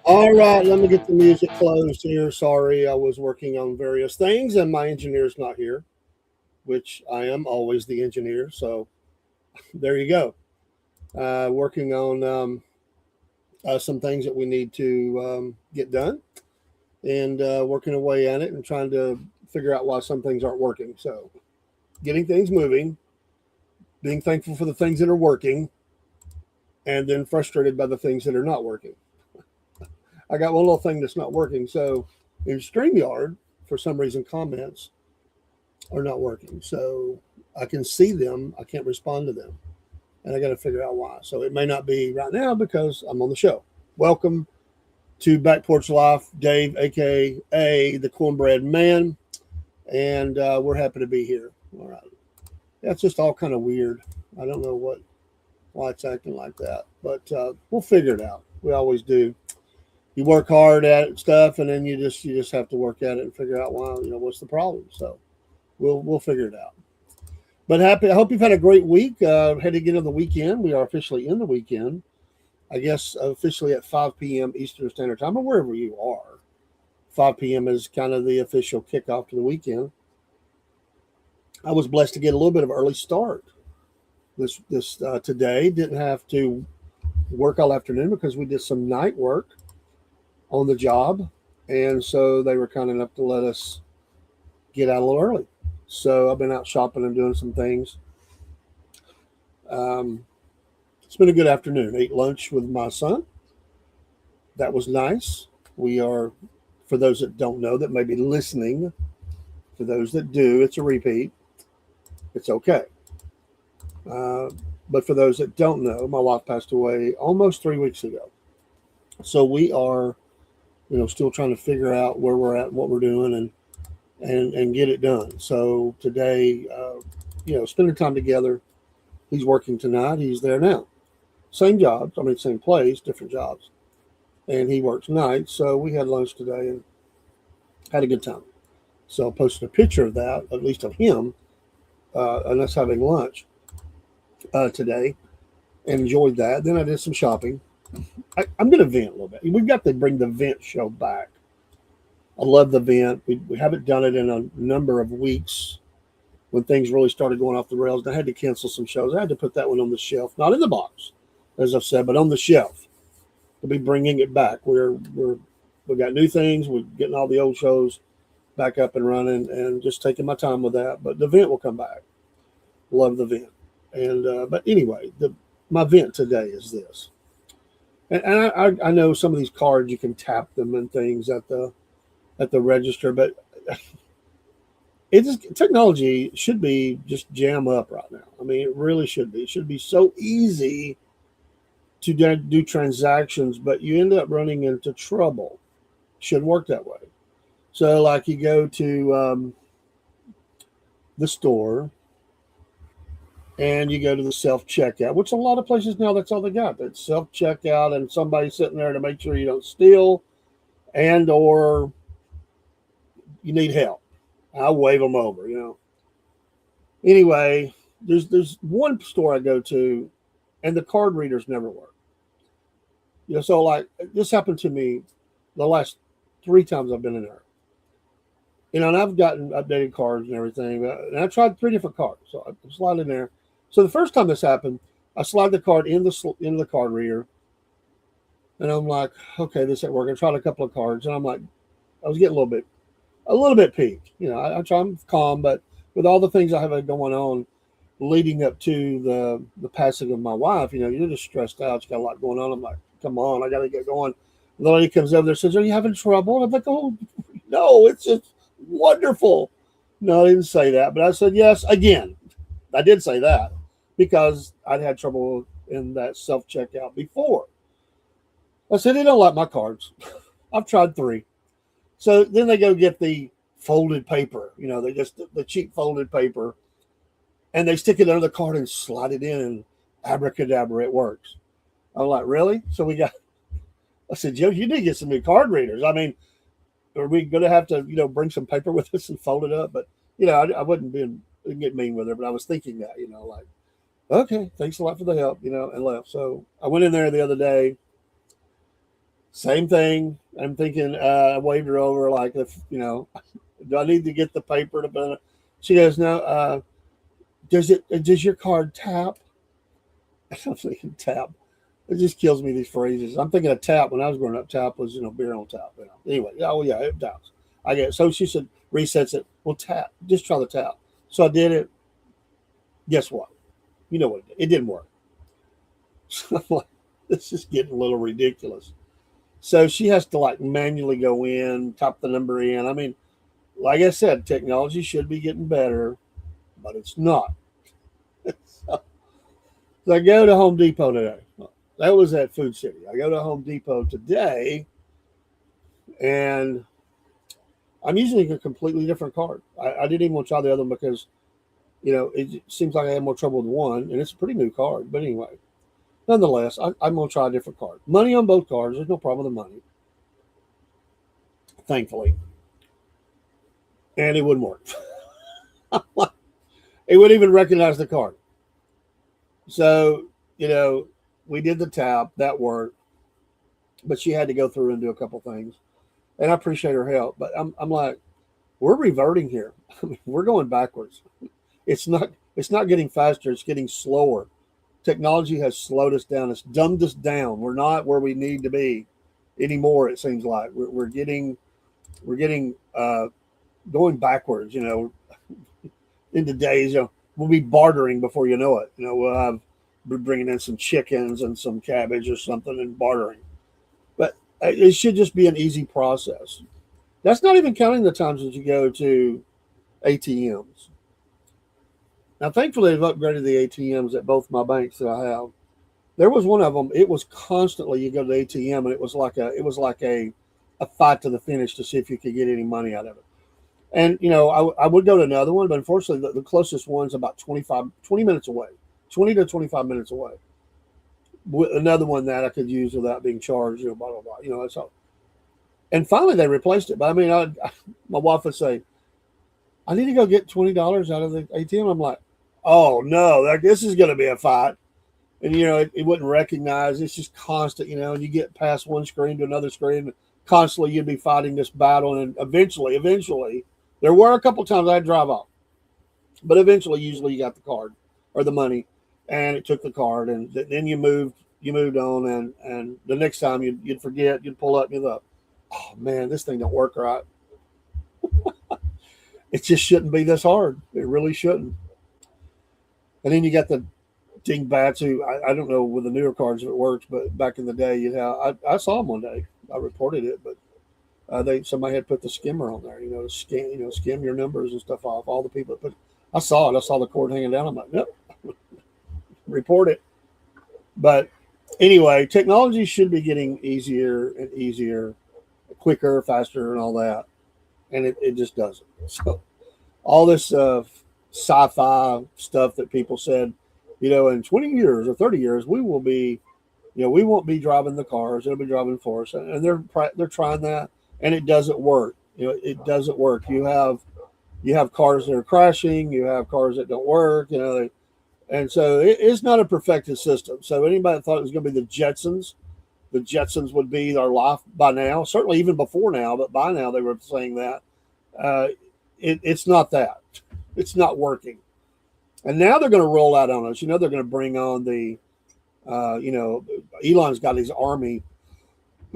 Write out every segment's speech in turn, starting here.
All right, let me get the music closed here. Sorry, I was working on various things and my engineer's not here, which I am always the engineer. So there you go. Working on some things that we need to get done and working away at it and trying to figure out why some things aren't working. So getting things moving, being thankful for the things that are working, and then frustrated by the things that are not working. I got one little thing that's not working. So in StreamYard, for some reason, comments are not working. So I can see them, I can't respond to them. And I got to figure out why. So it may not be right now because I'm on the show. Welcome to Back Porch Life, Dave, aka the Cornbread Man, and we're happy to be here. All right, that's just all kind of weird. I don't know why it's acting like that, but we'll figure it out. We always do. You work hard at stuff, and then you just have to work at it and figure out why. What's the problem. So we'll figure it out. But happy. I hope you've had a great week. Heading into the weekend, we are officially in the weekend. I guess officially at 5 p.m. Eastern Standard Time, or wherever you are. 5 p.m. is kind of the official kickoff to the weekend. I was blessed to get a little bit of early start this today. Didn't have to work all afternoon because we did some night work on the job, and so they were kind enough to let us get out a little early. So I've been out shopping and doing some things. Um, it's been a good afternoon. Ate lunch with my son. That was nice. We are, for those that don't know, that may be listening, for those that do, it's a repeat. It's okay. Uh, but for those that don't know, my wife passed away almost 3 weeks ago. So we are, still trying to figure out where we're at and what we're doing and get it done. So today, spending time together. He's working tonight. He's there now. Same jobs. I mean, same place, different jobs. And he works nights. So we had lunch today and had a good time. So I posted a picture of that, at least of him, and us having lunch today, and enjoyed that. Then I did some shopping. I'm going to vent a little bit. We've got to bring the vent show back. I love the vent. We haven't done it in a number of weeks when things really started going off the rails. And I had to cancel some shows. I had to put that one on the shelf, not in the box, as I've said, but on the shelf. We'll be bringing it back. We got new things. We're getting all the old shows back up and running, and just taking my time with that. But the vent will come back. Love the vent. And but anyway, my vent today is this. And I know some of these cards you can tap them and things at the register, but technology should be just jam up right now. I mean, it really should be. It should be so easy to do transactions, but you end up running into trouble. Shouldn't work that way. So, like, you go to the store and you go to the self checkout, which a lot of places now that's all they got. That's self checkout and somebody sitting there to make sure you don't steal and or you need help. I'll wave them over. Anyway, there's one store I go to, and the card readers never work. So like this happened to me the last 3 times I've been in there. And I've gotten updated cards and everything, and I tried 3 different cards. So I slide in there. So the first time this happened, I slide the card in the card reader, and I'm like, okay, this ain't working. I tried a couple of cards, and I'm like, I was getting a little bit peaked. I try and calm, but with all the things I have going on leading up to the passing of my wife, you're just stressed out. You got a lot going on. I'm like, come on, I got to get going. And the lady comes over there and says, are you having trouble? And I'm like, oh, no, it's just wonderful. No, I didn't say that, but I said, yes, again. I did say that because I'd had trouble in that self-checkout before. I said, they don't like my cards. I've tried 3. So then they go get the folded paper, they just the cheap folded paper, and they stick it under the card and slide it in, and abracadabra, it works. I'm like, really? So I said, Joe, you need to get some new card readers. I mean, are we going to have to, bring some paper with us and fold it up? But, I didn't get mean with her, but I was thinking that, like, okay, thanks a lot for the help, and left. So I went in there the other day, Same thing. I'm thinking, I waved her over like, if, do I need to get the paper to put it? She goes, no, does your card tap? I'm thinking tap. It just kills me, these phrases. I'm thinking of tap. When I was growing up, tap was, beer on tap. Anyway, oh yeah, it taps. I get it. So she said, resets it. Well, tap. Just try the tap. So I did it. Guess what? You know what? It didn't work. So I'm like, this is getting a little ridiculous. So she has to like manually go in, type the number in. I mean, like I said, technology should be getting better, but it's not. So I go to Home Depot today. That was at Food City. I go to Home Depot today, and I'm using a completely different card. I didn't even want to try the other one because, it seems like I had more trouble with one, and it's a pretty new card. But anyway, nonetheless, I'm going to try a different card. Money on both cards. There's no problem with the money, thankfully. And it wouldn't work. It wouldn't even recognize the card. So, we did the tap. That worked. But she had to go through and do a couple things. And I appreciate her help. But I'm like, we're reverting here. I mean, we're going backwards. It's not getting faster. It's getting slower. Technology has slowed us down. It's dumbed us down. We're not where we need to be anymore. It seems like we're getting going backwards. Into days. We'll be bartering before you know it. We'll have be bringing in some chickens and some cabbage or something and bartering. But it should just be an easy process. That's not even counting the times that you go to ATMs. Now, thankfully, they've upgraded the ATMs at both my banks that I have. There was one of them. It was constantly you go to the ATM, and it was like a fight to the finish to see if you could get any money out of it. And I would go to another one, but unfortunately, the closest one's about 20 minutes away, 20 to 25 minutes away. Another one that I could use without being charged, blah blah blah. That's all. And finally, they replaced it. But I mean, my wife would say, "I need to go get $20 out of the ATM." I'm like, "Oh no, this is going to be a fight." And it wouldn't recognize. It's just constant, and you get past one screen to another screen. Constantly, you'd be fighting this battle, and eventually, there were a couple times I'd drive off, but eventually, usually, you got the card or the money, and it took the card, and then you moved on, and the next time you'd forget, you'd pull up, and you'd go, "Oh man, this thing don't work right." It just shouldn't be this hard. It really shouldn't. And then you got the dingbats who I don't know with the newer cards if it works, but back in the day, I saw them one day. I reported it, but somebody had put the skimmer on there, to skim your numbers and stuff off. All the people that put, I saw it. I saw the cord hanging down. I'm like, nope, report it. But anyway, technology should be getting easier and easier, quicker, faster, and all that, and it just doesn't. So all this sci-fi stuff that people said, in 20 years or 30 years, we won't be driving the cars; it'll be driving for us, and they're trying that, and it doesn't work. It doesn't work. You have cars that are crashing. You have cars that don't work. And so it's not a perfected system. So anybody that thought it was going to be the Jetsons would be our life by now. Certainly even before now, but by now they were saying that uh, it's not that. It's not working. And now they're going to roll out on us. They're going to bring on the, Elon's got his army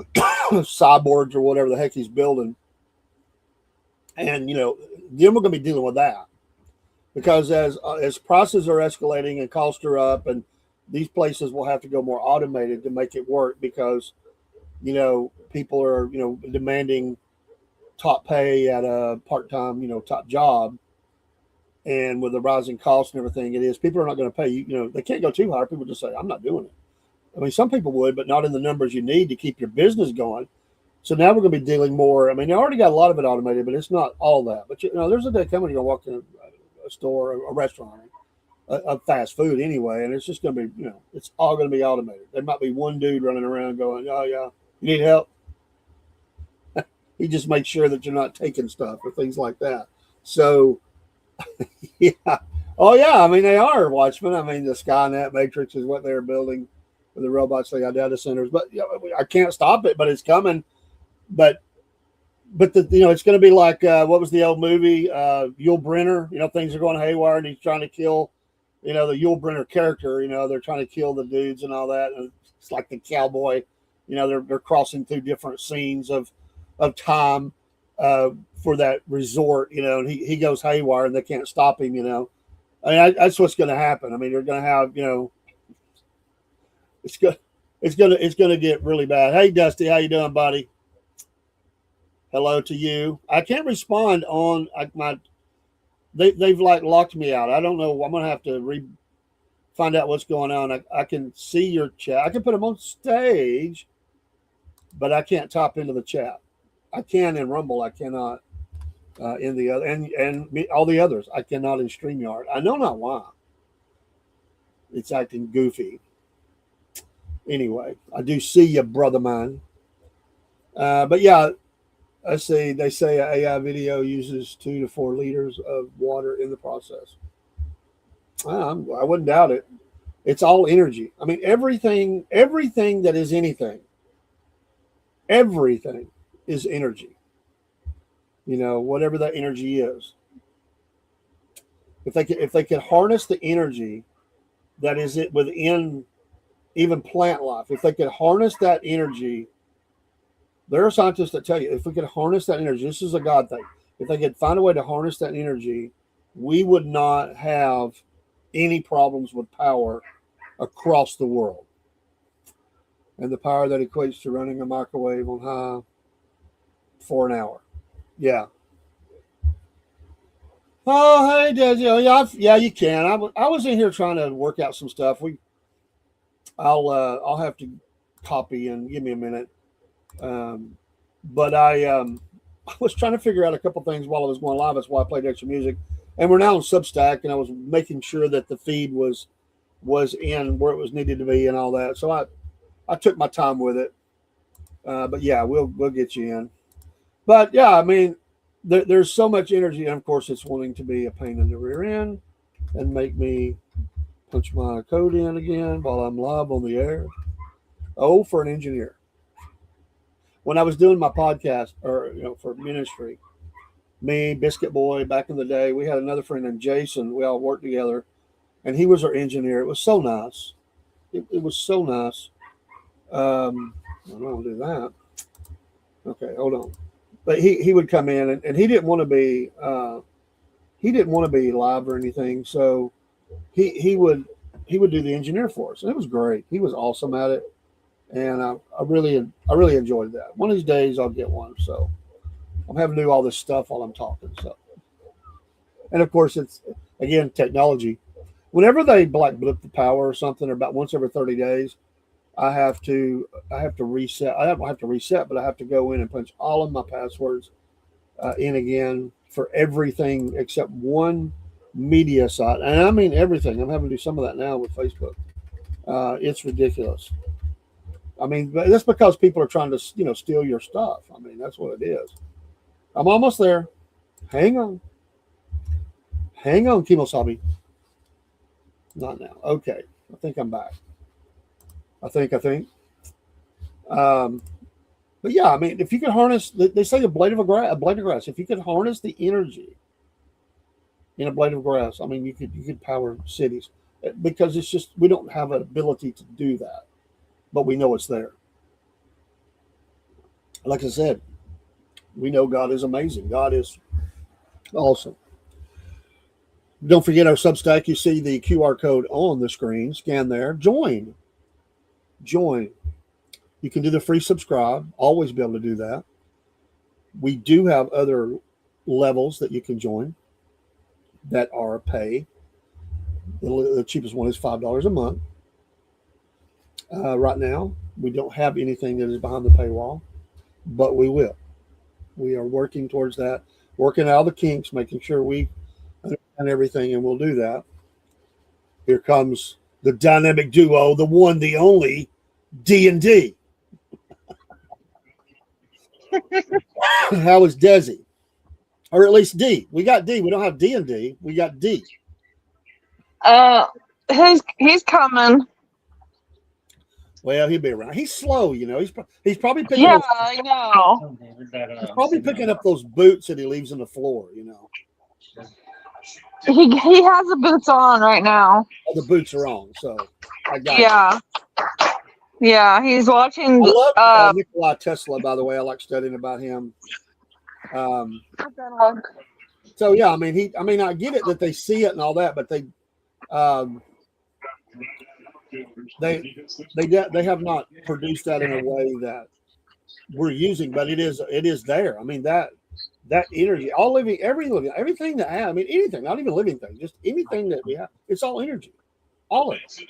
cyborgs or whatever the heck he's building. And, then we're going to be dealing with that. Because as prices are escalating and costs are up, and these places will have to go more automated to make it work because, people are, demanding top pay at a part-time, top job. And with the rising costs and everything it is, people are not going to pay you. They can't go too high. People just say, I'm not doing it. I mean, some people would, but not in the numbers you need to keep your business going. So now we're going to be dealing more. I mean, they already got a lot of it automated, but it's not all that. But, there's a day coming you're going to walk in a store, a restaurant, a fast food anyway, and it's just going to be, it's all going to be automated. There might be one dude running around going, oh, yeah, you need help? He just makes sure that you're not taking stuff or things like that. So, yeah. Oh, yeah. I mean, they are Watchmen. I mean, the Skynet Matrix is what they're building. with the robots, they got data centers. But I can't stop it, but it's coming. But it's going to be like what was the old movie Yul Brynner? Things are going haywire, and he's trying to kill, the Yul Brynner character. They're trying to kill the dudes and all that. And it's like the cowboy. They're crossing through different scenes of time for that resort. And he goes haywire, and they can't stop him. I mean, that's what's going to happen. I mean, they're going to have it's going to get really bad. Hey, Dusty, how you doing, buddy? Hello to you. I can't respond on they've like locked me out. I don't know. I'm gonna have to find out what's going on. I can see your chat. I can put them on stage, but I can't top into the chat. I can in Rumble. I cannot in the other and all the others. I cannot in StreamYard. I know not why. It's acting goofy. Anyway, I do see you, brother mine. But yeah. They say an AI video uses 2 to 4 liters of water in the process. I wouldn't doubt it. It's all energy. I mean, everything that is anything, everything is energy. Whatever that energy is. If they could harness the energy that is it within even plant life, if they could harness that energy. There are scientists that tell you if we could harness that energy, this is a God thing. If they could find a way to harness that energy, we would not have any problems with power across the world. And the power that equates to running a microwave on high for an hour. Yeah. Oh, hey, Desi. Yeah, you can. I was in here trying to work out some stuff. I'll have to copy and give me a minute. But I was trying to figure out a couple things while I was going live. That's why I played extra music. And we're now on Substack, and I was making sure that the feed was in where it was needed to be and all that. So I took my time with it. But yeah, we'll get you in. But yeah, I mean, there's so much energy, and of course, it's wanting to be a pain in the rear end and make me punch my code in again while I'm live on the air. Oh, for an engineer. When I was doing my podcast or for ministry, me, Biscuit Boy, back in the day, we had another friend named Jason. We all worked together, and he was our engineer. It was so nice. It was so nice. I don't do that. Okay, hold on. But he would come in, and he didn't want to be live or anything. So he would do the engineer for us, and it was great. He was awesome at it. And I really enjoyed that. One of these days I'll get one. So I'm having to do all this stuff while I'm talking. So, and of course it's again technology. Whenever they blip the power or something, or about once every 30 days, I have to reset. I don't have to reset, but I have to go in and punch all of my passwords in again for everything except one media site, and I mean everything. I'm having to do some of that now with Facebook. It's ridiculous. I mean, that's because people are trying to, steal your stuff. I mean, that's what it is. I'm almost there. Hang on, Kimosabi. Not now. Okay, I think I'm back. I think. But yeah, I mean, if you could harness, they say a blade of grass. If you could harness the energy in a blade of grass, I mean, you could power cities because it's just we don't have an ability to do that. But we know it's there. Like I said, we know God is amazing. God is awesome. Don't forget our Substack. You see the QR code on the screen. Scan there. Join. You can do the free subscribe. Always be able to do that. We do have other levels that you can join that are pay. The cheapest one is $5 a month. Right now, we don't have anything that is behind the paywall, but we will. We are working towards that, working out the kinks, making sure we understand everything, and we'll do that. Here comes the dynamic duo, the one, the only, D&D. How is Desi? Or at least D. We got D. We don't have D&D. We got D. He's coming. Well, he'll be around. He's slow, you know. He's probably picking Yeah, those, I know. he's probably picking up those boots that he leaves on the floor, you know. He has the boots on right now. Oh, the boots are on, so I got you. Yeah, yeah. He's I watching. love Nikola Tesla, by the way. I like studying about him. Um, so yeah, I mean, I get it that they see it and all that, but um, they have not produced that in a way that we're using, but it is there. I mean that energy, all everything that have, I mean anything, not even living things, just anything that we have, it's all energy, all of it.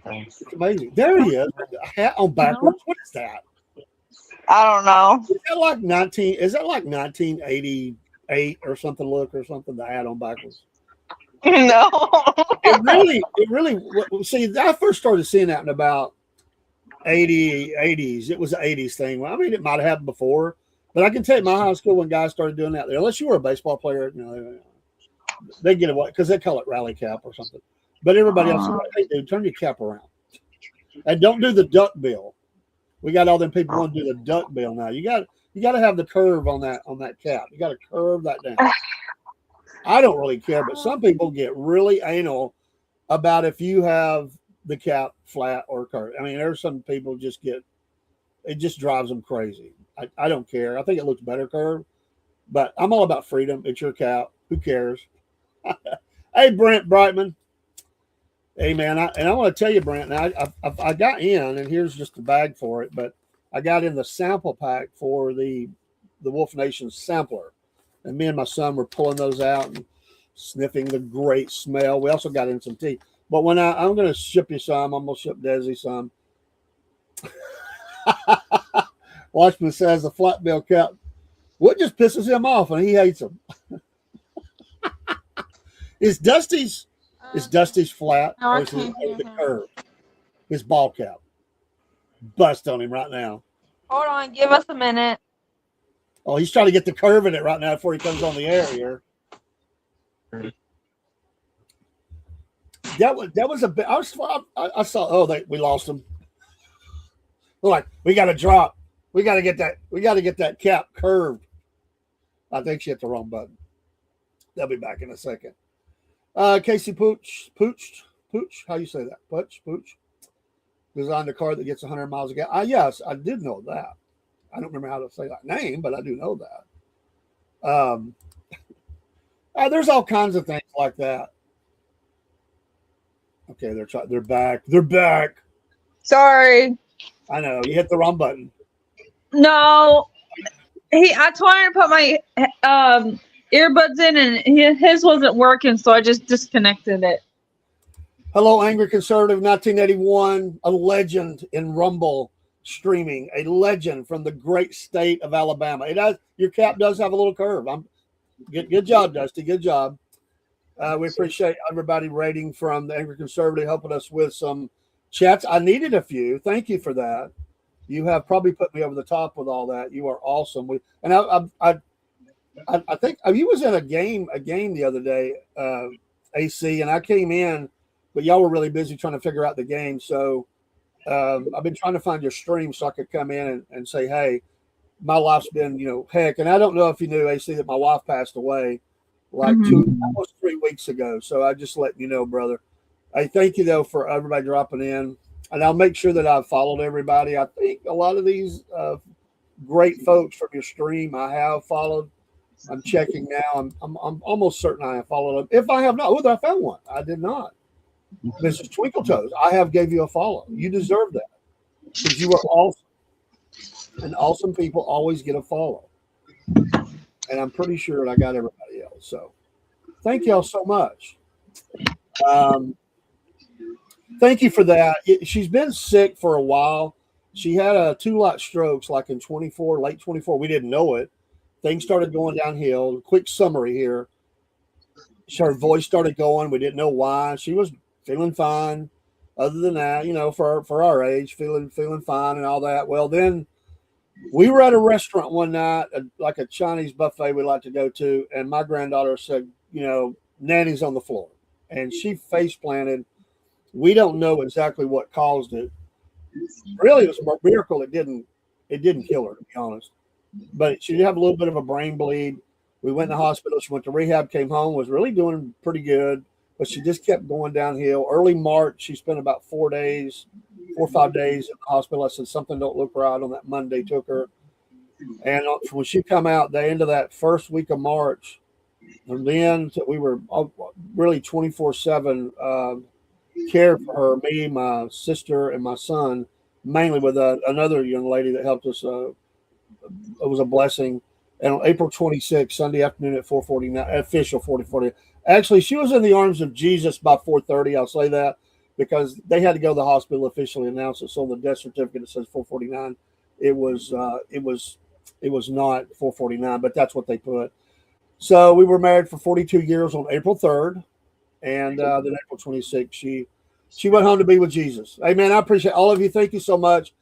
It's amazing. There he is, with the hat on backwards. What is that? I don't know. Is that like 1988 or something? Look or something. The hat on backwards. No. It really. See, I first started seeing that in about 80s. It was an 80s thing. Well, I mean, it might have happened before, but I can tell you, my high school when guys started doing that there, unless you were a baseball player, you know, they get away because they call it rally cap or something. But everybody else is like, hey, dude, turn your cap around and don't do the duck bill. We got all them people want to do the duck bill now. You got to have the curve on that cap. You got to curve that down. I don't really care, but some people get really anal about if you have the cap flat or curved. I mean, there's some people it just drives them crazy. I don't care. I think it looks better curved, but I'm all about freedom. It's your cap. Who cares? Hey, Brent Brightman. Hey, man. I want to tell you, Brent, now I got in, and here's just the bag for it, but I got in the sample pack for the Wolf Nation sampler. And me and my son were pulling those out and sniffing the great smell. We also got in some tea. But when I'm going to ship you some, I'm going to ship Desi some. Watchman says the flat bill cap. What just pisses him off, and he hates them. Is Dusty's flat or is it the curve? His ball cap. Bust on him right now. Hold on, give us a minute. Oh, he's trying to get the curve in it right now before he comes on the air here. That was a bit. I saw. Oh, we lost him. They're like, we got to drop. We got to get that cap curved. I think she hit the wrong button. They'll be back in a second. Casey Pooch. How you say that? Pooch. Designed a car that gets 100 miles a gallon. Yes, I did know that. I don't remember how to say that name, but I do know that. There's all kinds of things like that. Okay, they're back. They're back. Sorry. I know you hit the wrong button. No, I tried to put my earbuds in, and his wasn't working, so I just disconnected it. Hello, Angry Conservative 1981, a legend in Rumble streaming, a legend from the great state of Alabama. Your cap does have a little curve. Good job, Dusty. Good job. We appreciate everybody rating from the Angry Conservative, helping us with some chats. I needed a few. Thank you for that. You have probably put me over the top with all that. You are awesome. I think you was in a game the other day, AC, and I came in, but y'all were really busy trying to figure out the game. So I've been trying to find your stream so I could come in and say, hey, my life's been, heck. And I don't know if you knew, AC, that my wife passed away like almost 3 weeks ago. So I just let you know, brother. I thank you, though, for everybody dropping in. And I'll make sure that I've followed everybody. I think a lot of these great folks from your stream I have followed. I'm checking now. I'm almost certain I have followed them. If I have not, I found one. I did not. Mrs. Twinkle Toes, I have gave you a follow. You deserve that because you are awesome. And awesome people always get a follow. And I'm pretty sure I got everybody else. So thank y'all so much. Thank you for that. She's been sick for a while. She had a 2-lot strokes like in late 24. We didn't know it. Things started going downhill. Quick summary here. Her voice started going. We didn't know why. She was feeling fine. Other than that, for our age, feeling fine and all that. Well, then we were at a restaurant one night, like a Chinese buffet we like to go to, and my granddaughter said, Nanny's on the floor. And she face planted. We don't know exactly what caused it, Really, it was a miracle it didn't kill her, to be honest. But she did have a little bit of a brain bleed. We went to the hospital. She went to rehab, came home, was really doing pretty good, but she just kept going downhill. Early March, she spent about 4 or 5 days in the hospital. I said, something don't look right on that Monday, took her. And when she come out, the end of that first week of March, and then we were really 24/7 care for her, me, my sister, and my son, mainly with another young lady that helped us. It was a blessing. And on April 26th, Sunday afternoon at 4:49, official 40:40. Actually, she was in the arms of Jesus by 4:30. I'll say that because they had to go to the hospital officially announce it. So on the death certificate it says 4:49. It was not 4:49, but that's what they put. So we were married for 42 years on April 3rd, and then April 26th, she went home to be with Jesus. Amen. I appreciate all of you. Thank you so much.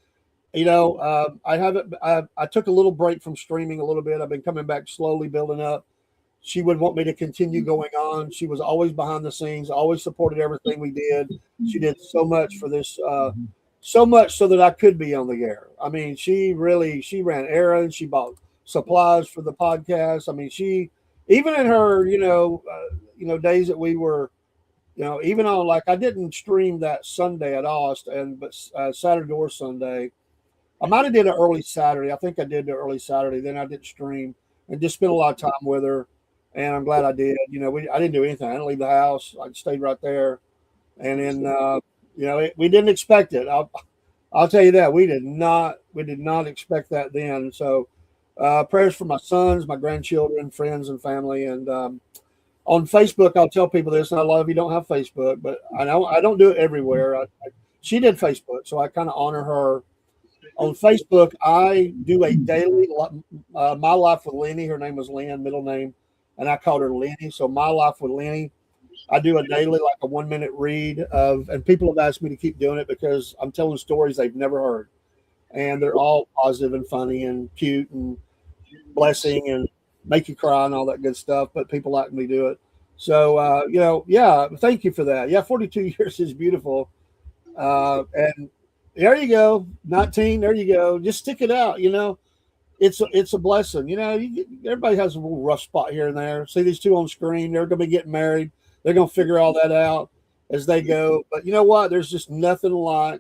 I took a little break from streaming a little bit. I've been coming back slowly, building up. She would want me to continue going on. She was always behind the scenes, always supported everything we did. She did so much for this, so much so that I could be on the air. I mean, she ran errands. She bought supplies for the podcast. I mean, even in her, days that we were, even on, like, I didn't stream that Sunday at all, but Saturday or Sunday. I might have did it early Saturday. I think I did the early Saturday. Then I didn't stream and just spent a lot of time with her. And I'm glad I did. I didn't do anything. I didn't leave the house. I stayed right there. And then, we didn't expect it. I'll tell you that we did not expect that then. So prayers for my sons, my grandchildren, friends, and family. And on Facebook, I'll tell people this. And a lot of you don't have Facebook, but I know I don't do it everywhere. She did Facebook, so I kind of honor her. On Facebook, I do a daily My Life with Lenny. Her name was Lynn, middle name, and I called her Lenny. So My Life with Lenny. I do a daily, like a 1-minute read and people have asked me to keep doing it because I'm telling stories they've never heard. And they're all positive and funny and cute and blessing and make you cry and all that good stuff. But people like me do it. So, thank you for that. Yeah, 42 years is beautiful. And there you go. 19. There you go. Just stick it out. It's a blessing. Everybody has a little rough spot here and there. See these two on screen. They're going to be getting married. They're going to figure all that out as they go. But you know what? There's just nothing like.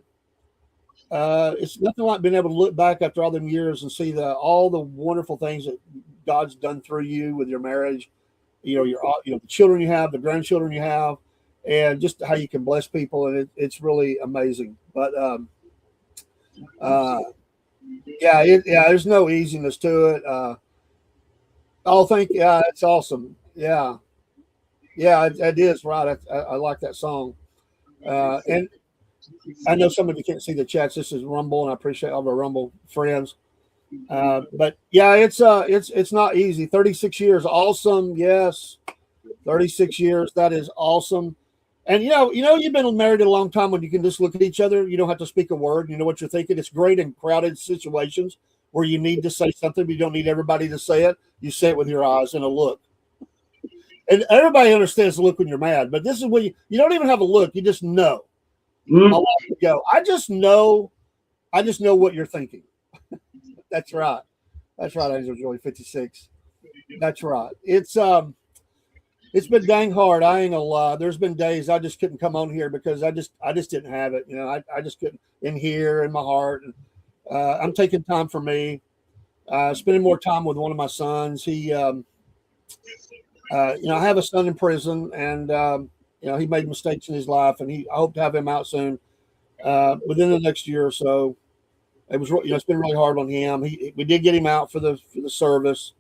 It's nothing like being able to look back after all them years and see all the wonderful things that God's done through you with your marriage. The children you have, the grandchildren you have, and just how you can bless people. And it's really amazing. But there's no easiness to it. It's awesome. Yeah, it is right. I like that song. And I know some of you can't see the chats. This is Rumble, and I appreciate all of our Rumble friends. But yeah, it's not easy. 36 years, awesome. Yes, 36 years. That is awesome. And you've been married a long time when you can just look at each other. You don't have to speak a word. You know what you're thinking. It's great in crowded situations where you need to say something, but you don't need everybody to say it. You say it with your eyes and a look. And everybody understands the look when you're mad, but this is when you don't even have a look. You just know. My wife would go, I just know what you're thinking. That's right. That's right, Angel Joy 56. That's right. It's been dang hard. I ain't gonna lie. There's been days I just couldn't come on here because I just didn't have it. I just couldn't in here in my heart. And, I'm taking time for me, spending more time with one of my sons. He, I have a son in prison, and he made mistakes in his life, and I hope to have him out soon, within the next year or so. It was, it's been really hard on him. We did get him out for the service.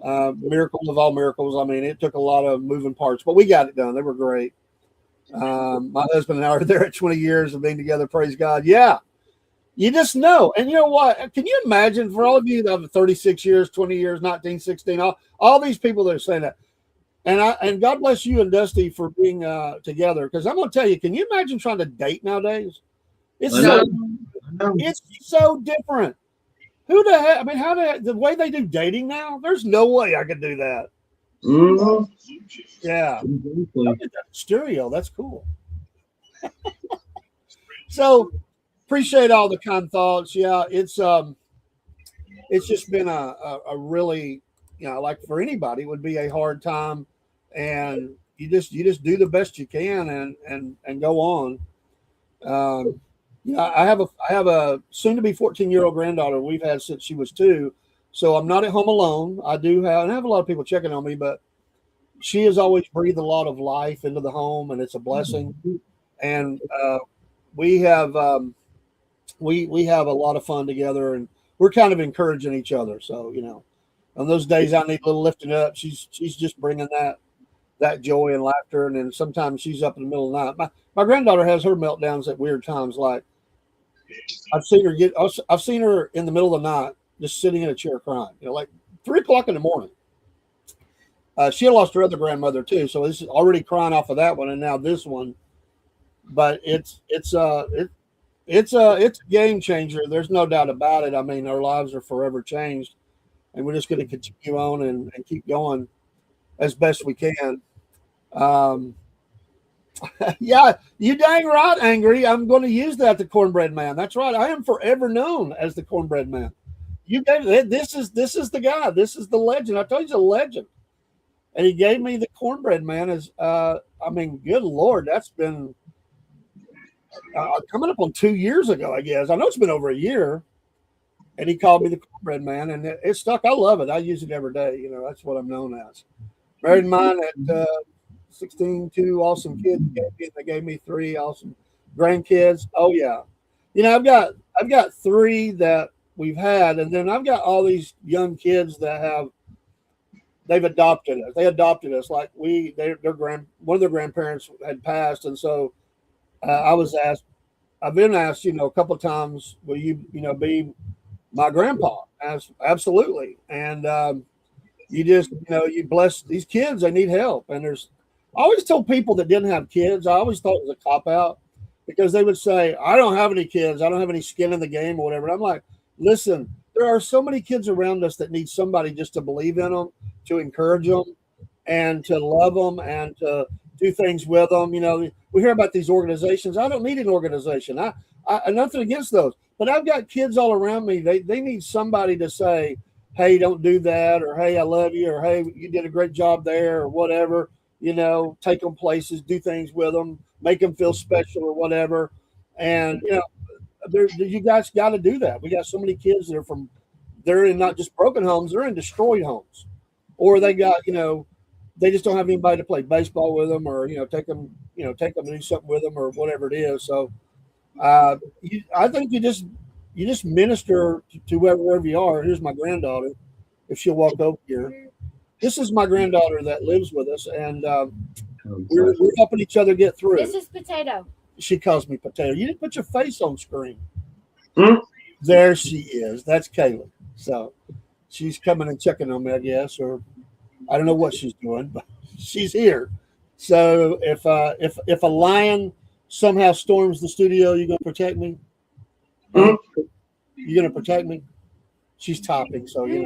Miracle of all miracles. I mean, it took a lot of moving parts, but we got it done. They were great. My husband and I are there at 20 years of being together. Praise God. Yeah. You just know. And you know what? Can you imagine for all of you that have 36 years, 20 years, 19, 16, all these people that are saying that. And God bless you and Dusty for being together. Because I'm going to tell you, can you imagine trying to date nowadays? It's so different. Who the heck? I mean, the way they do dating now, there's no way I could do that. Mm-hmm. Yeah. Stereo, that's cool. So, appreciate all the kind thoughts. Yeah, it's just been a really, like for anybody, it would be a hard time, and you just do the best you can and go on. I have a soon to be 14-year-old granddaughter we've had since she was 2, so I'm not at home alone. I have a lot of people checking on me, but she has always breathed a lot of life into the home, and it's a blessing. And we have we have a lot of fun together, and we're kind of encouraging each other. So on those days I need a little lifting up, she's just bringing that joy and laughter. And then sometimes she's up in the middle of the night. My granddaughter has her meltdowns at weird times. Like I've seen her in the middle of the night just sitting in a chair crying. Like 3 o'clock in the morning. She had lost her other grandmother too, so this is already crying off of that one, and now this one. But it's a game changer. There's no doubt about it. I mean, our lives are forever changed, and we're just going to continue on and keep going as best we can. Yeah, you dang right, Angry. I'm going to use that, the Cornbread Man. That's right. I am forever known as the Cornbread Man. You gave this is the guy. This is the legend. I told you he's a legend. And he gave me the Cornbread Man as good Lord, that's been coming up on 2 years ago, I guess. I know it's been over a year. And he called me the Cornbread Man, and it stuck. I love it. I use it every day. That's what I'm known as. Married mine at 16, 2 awesome kids. They gave me 3 awesome grandkids. Oh yeah. I've got 3 that we've had, and then I've got all these young kids that they've adopted us. They adopted us like one of their grandparents had passed, and so I've been asked, a couple of times, will you, be my grandpa? Absolutely. And you just, you bless these kids. They need help, and I always told people that didn't have kids, I always thought it was a cop out, because they would say, I don't have any kids, I don't have any skin in the game or whatever. And I'm like, listen, there are so many kids around us that need somebody just to believe in them, to encourage them, and to love them, and to do things with them. We hear about these organizations. I don't need an organization. I nothing against those, but I've got kids all around me. They need somebody to say, hey, don't do that, or hey, I love you, or hey, you did a great job there, or whatever. Take them places, do things with them, make them feel special or whatever. And you guys got to do that. We got so many kids that they're in not just broken homes, they're in destroyed homes, or they got they just don't have anybody to play baseball with them, or take them to do something with them, or whatever it is. So I think you just minister to wherever you are. Here's my granddaughter, if she'll walk over here. This is my granddaughter that lives with us, and we're helping each other get through. This is Potato. She calls me Potato. You didn't put your face on screen. Hmm? There she is. That's Kayla. So she's coming and checking on me, I guess, or I don't know what she's doing, but she's here. So if a lion somehow storms the studio, you gonna protect me? Hmm? You gonna protect me? She's topping, so you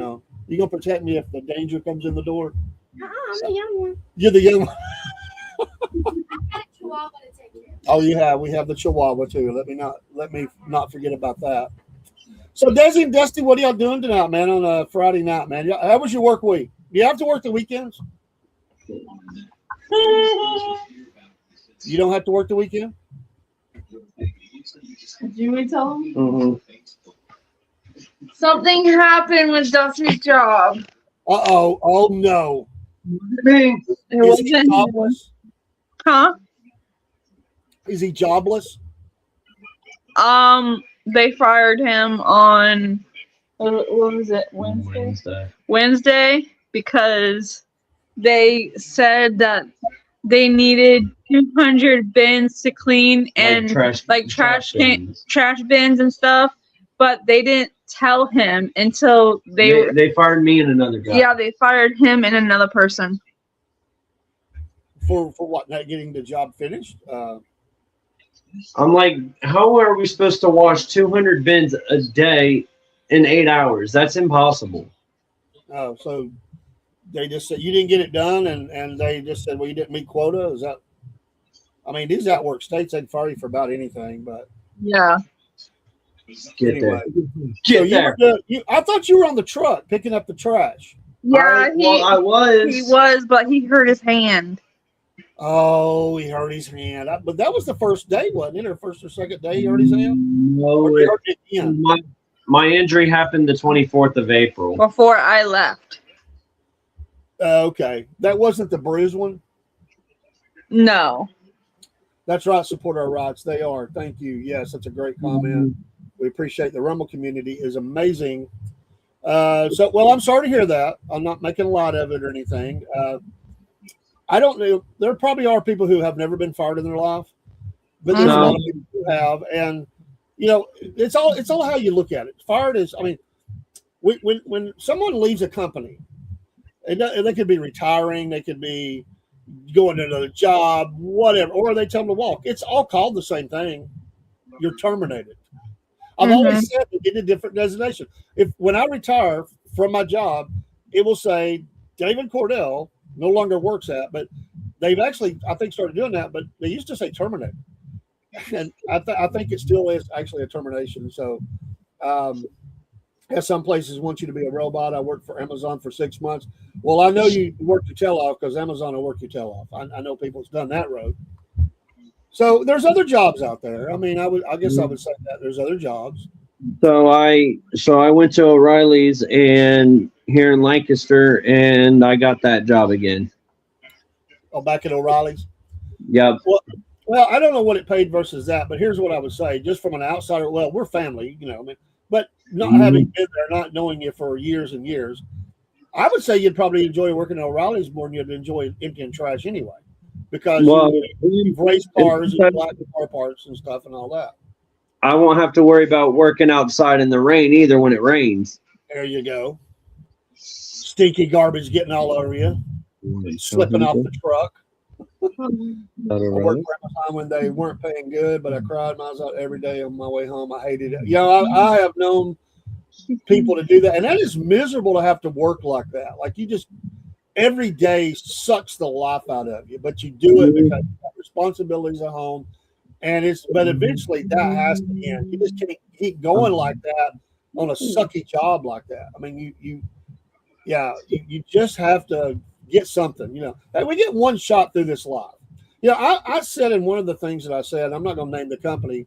gonna protect me if the danger comes in the door. I'm the young one. You're the young one. I got a chihuahua to take care of. Oh, yeah, we have the Chihuahua too. Let me not forget about that. So Desi and Dusty, what are y'all doing tonight, man? On a Friday night, man. How was your work week? Do you have to work the weekends? You don't have to work the weekend? Did you tell him? Mm-hmm. Something happened with Dusty's job. Uh-oh. Oh, no. It Is he wasn't. jobless? Huh? Is he jobless? They fired him on what was it? Wednesday, because they said that they needed 200 bins to clean, and trash bins and stuff, but they didn't tell him until they fired me and another guy. Yeah, they fired him and another person. For what? Not getting the job finished? I'm like, how are we supposed to wash 200 bins a day in 8 hours? That's impossible. Oh, so they just said you didn't get it done, and they just said, well, you didn't meet quota? Is that? I mean, these outwork states, they'd fire you for about anything, but yeah. Get Anyway. there. So Get there. I thought you were on the truck picking up the trash. Yeah, I was. he was, but he hurt his hand. Oh, he hurt his hand. But that was the first day, wasn't it? Or first or second day he hurt his hand? No, Or he hurt it again? my injury happened the 24th of April. Before I left. Okay. That wasn't the bruise one? No. That's right. Support our rights. They are. Thank you. Yes, that's a great comment. We appreciate the Rumble community is amazing. I'm sorry to hear that. I'm not making a lot of it or anything. I don't know. There probably are people who have never been fired in their life, but there's a lot of people who have. And, it's all how you look at it. Fired is, when someone leaves a company, they could be retiring, they could be going to another job, whatever, or they tell them to walk. It's all called the same thing. You're terminated. I've always said they get a different designation. When I retire from my job, it will say David Cordell no longer works at, but they've actually, I think, started doing that, but they used to say terminated. And I think it still is actually a termination. So, some places want you to be a robot. I worked for Amazon for 6 months. Well, I know you worked your tail off because Amazon will work your tail off. I know people that's done that road. So there's other jobs out there. I guess I would say that there's other jobs. So I went to O'Reilly's and here in Lancaster, and I got that job again. Oh, back at O'Reilly's. Yep. Well, I don't know what it paid versus that, but here's what I would say, just from an outsider. Well, we're family, but not having been there, not knowing you for years and years, I would say you'd probably enjoy working at O'Reilly's more than you'd enjoy emptying trash anyway, because you've raced cars and black car parts and stuff and all that. I won't have to worry about working outside in the rain either when it rains. There you go. Stinky garbage getting all over you, slipping off the truck. I worked for Amazon when they weren't paying good, but I cried my eyes out every day on my way home. I hated it. I have known people to do that, and that is miserable to have to work like that. Like you just every day sucks the life out of you, but you do it because you have responsibilities at home, but eventually that has to end. You just can't keep going like that on a sucky job like that. You just have to get something, Hey, we get one shot through this life. I said in one of the things that I said, I'm not going to name the company.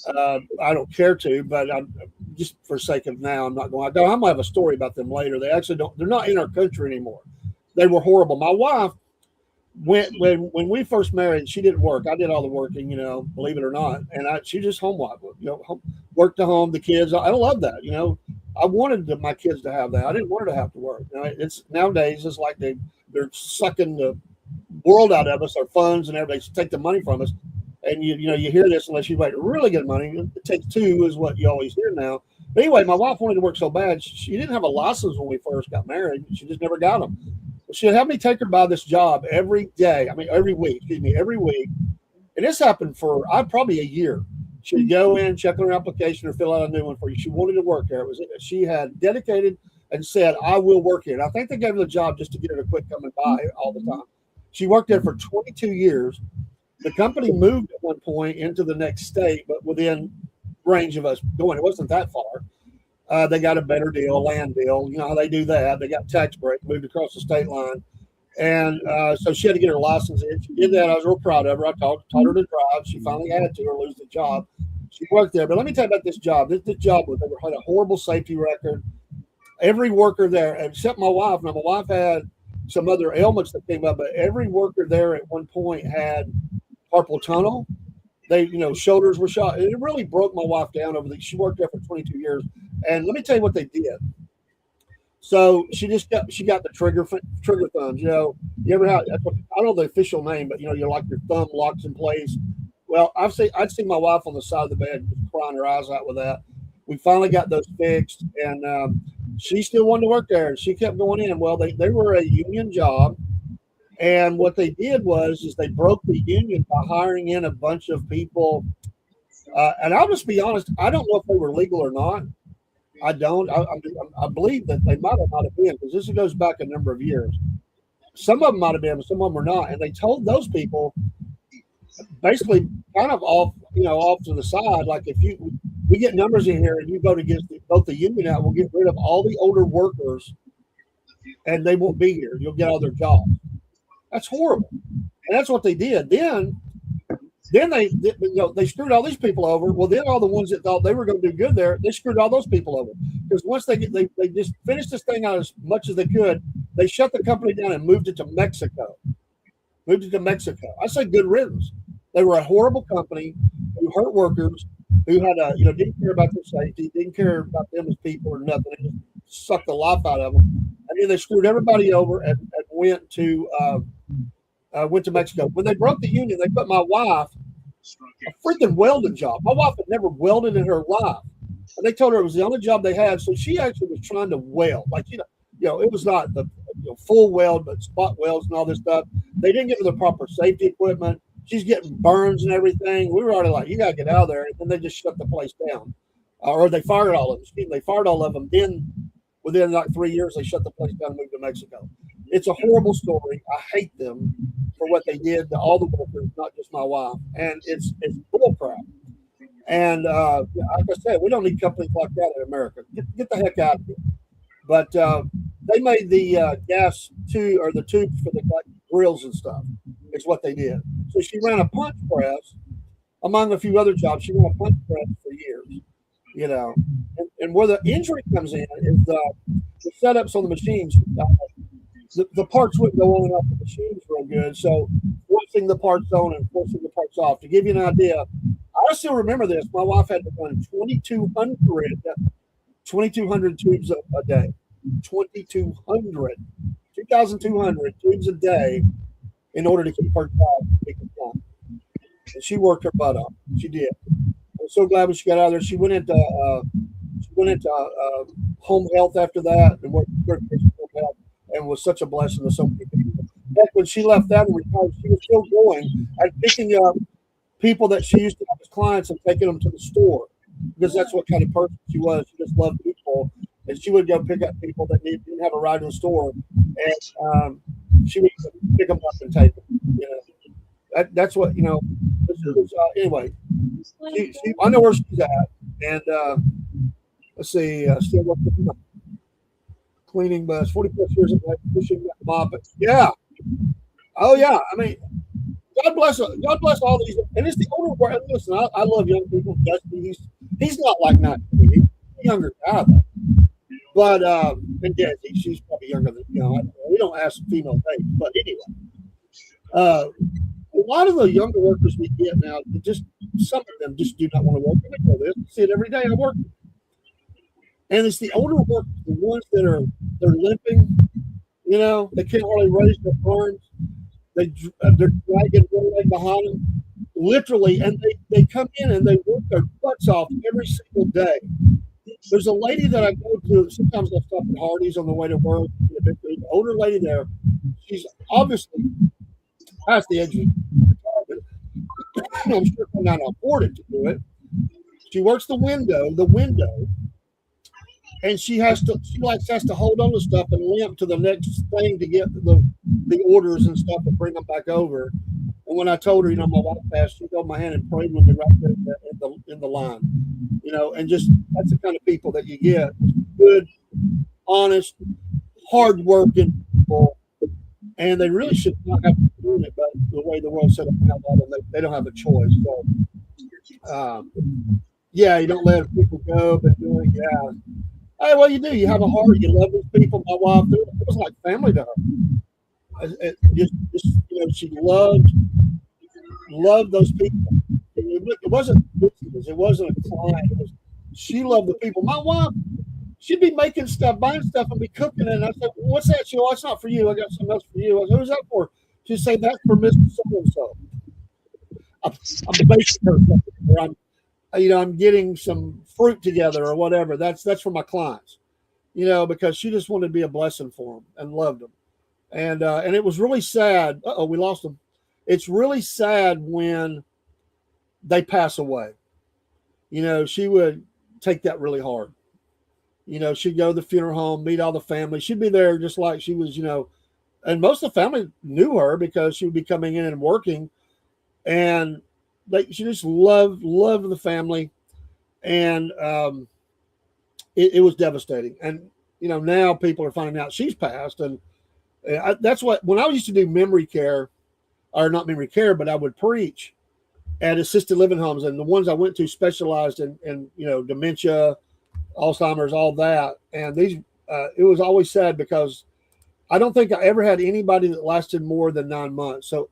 I don't care to, but I'm just for sake of now, I'm not going to. I'm going to have a story about them later. They actually they're not in our country anymore. They were horrible. My wife, when we first married, she didn't work. I did all the working, believe it or not. And she just home wife, worked at home, the kids. I love that, I wanted my kids to have that. I didn't want her to have to work. It's nowadays it's like they're sucking the world out of us, our funds and everything, take the money from us. And you hear this unless you wait to really get money. It takes two is what you always hear now. But anyway, my wife wanted to work so bad. She didn't have a license when we first got married. She just never got them. She'd have me take her by this job every week. And this happened for probably a year. She'd go in, check on her application, or fill out a new one for you. She wanted to work there. She had dedicated and said, I will work here. And I think they gave her the job just to get her to quit coming by all the time. She worked there for 22 years. The company moved at one point into the next state, but within range of us going. It wasn't that far. They got a better deal, a land deal. You know how they do that. They got tax break, moved across the state line. And so she had to get her license in. She did that. I was real proud of her. I taught her to drive. She finally had to or lose the job. She worked there. But let me tell you about this job. This job had a horrible safety record. Every worker there, except my wife. Now, my wife had some other ailments that came up, but every worker there at one point had carpal tunnel. Shoulders were shot. It really broke my wife down she worked there for 22 years. And let me tell you what they did. So she got the trigger thumbs. You ever have, I don't know the official name, but you're like your thumb locks in place. Well, I'd seen my wife on the side of the bed crying her eyes out with that. We finally got those fixed, and she still wanted to work there, and she kept going in. Well, they were a union job, and what they did is they broke the union by hiring in a bunch of people. And I'll just be honest, I don't know if they were legal or not. I don't. I believe that they might have not have been, because this goes back a number of years. Some of them might have been, but some of them were not. And they told those people basically kind of off to the side, like if we get numbers in here, and you vote against vote the union out. We'll get rid of all the older workers, and they won't be here. You'll get all their jobs. That's horrible, and that's what they did. Then they screwed all these people over. Well, then all the ones that thought they were going to do good there, they screwed all those people over because once they just finished this thing out as much as they could, they shut the company down and moved it to Mexico. I say good riddance. They were a horrible company who hurt workers, who had didn't care about their safety, didn't care about them as people or nothing. They just sucked the life out of them. And then they screwed everybody over and went to Mexico. When they broke the union, they put my wife a freaking welding job. My wife had never welded in her life, and they told her it was the only job they had. So she actually was trying to weld, it was not the full weld, but spot welds and all this stuff. They didn't give her the proper safety equipment. She's getting burns and everything. We were already like, you got to get out of there. And then they just shut the place down. Or they fired all of them. They fired all of them. Then within like 3 years, they shut the place down and moved to Mexico. It's a horrible story. I hate them for what they did to all the workers, not just my wife. And it's bull crap. And like I said, we don't need companies like that in America. Get the heck out of here. But they made the gas the tubes for the grills and stuff. Is what they did. So she ran a punch press, among a few other jobs. She ran a punch press for years, And where the injury comes in is the setups on the machines. The parts wouldn't go on and off the machines real good. So forcing the parts on and forcing the parts off. To give you an idea, I still remember this. My wife had to run 2,200 tubes a day. 2,200 tubes a day in order to keep her job compliant. And she worked her butt off. She did. I'm so glad when she got out of there. She went into home health after that and worked home health and was such a blessing to so many people. Back when she left that and retired, she was still going and picking up people that she used to have as clients and taking them to the store because that's what kind of person she was. She just loved people. And she would go pick up people that didn't have a ride in the store, and she would pick them up and take them. That's what anyway. I know where she's at, and let's see. Still working cleaning bus. 40+ years of pushing that mop. Yeah. Oh yeah. I mean, God bless all these. And it's the older. Listen, I love young people. Dusty, he's not like 19. He's a younger guy though. But and Desi, she's probably younger than we don't ask female age, but anyway, a lot of the younger workers we get now, some of them just do not want to work. I know this. I see it every day. I work, and it's the older workers, the ones they're limping. They can't hardly raise their arms. They're dragging one leg behind them, literally, and they come in and they work their butts off every single day. There's a lady that I go to. Sometimes I stop at Hardee's on the way to work. The older lady there. She's obviously past the edge of retirement. I'm sure she cannot afford it to do it. She works the window, and she has to hold on to stuff and limp to the next thing to get the orders and stuff and bring them back over. And when I told her, my wife passed, she held my hand and prayed with me right there in the line. And just that's the kind of people that you get. Good, honest, hardworking people. And they really should not have to do it, but the way the world's set up now, they don't have a choice. So, you don't let people go, but hey, well, you do. You have a heart. You love these people. My wife, it was like family to her. She loved those people. It wasn't business. It wasn't a client. She loved the people. My wife, she'd be making stuff, buying stuff, and be cooking it. And I said, "What's that?" She goes, "Oh, it's not for you. I got something else for you." I said, "Who's that for?" She'd say, "That's for Mr. So-and-so." I'm baking her something, or I'm getting some fruit together or whatever. That's for my clients, because she just wanted to be a blessing for them and loved them. And it was really sad. We lost them. It's really sad when they pass away. She would take that really hard. She'd go to the funeral home, meet all the family. She'd be there just like she was, and most of the family knew her because she would be coming in and working. And she just loved the family. And it was devastating. And now people are finding out she's passed, and that's what, when I used to do memory care, or not memory care, but I would preach at assisted living homes, and the ones I went to specialized in dementia, Alzheimer's, all that. And these, it was always sad because I don't think I ever had anybody that lasted more than 9 months. So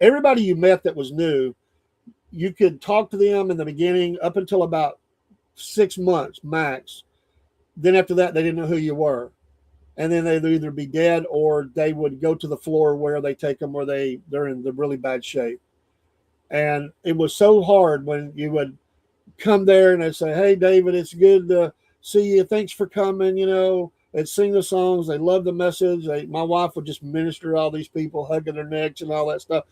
everybody you met that was new, you could talk to them in the beginning up until about 6 months max. Then after that, they didn't know who you were. And then they'd either be dead or they would go to the floor where they take them where they're in the really bad shape. And it was so hard when you would come there and they'd say, "Hey, David, it's good to see you. Thanks for coming." They'd sing the songs. They loved the message. My wife would just minister to all these people, hugging their necks and all that stuff.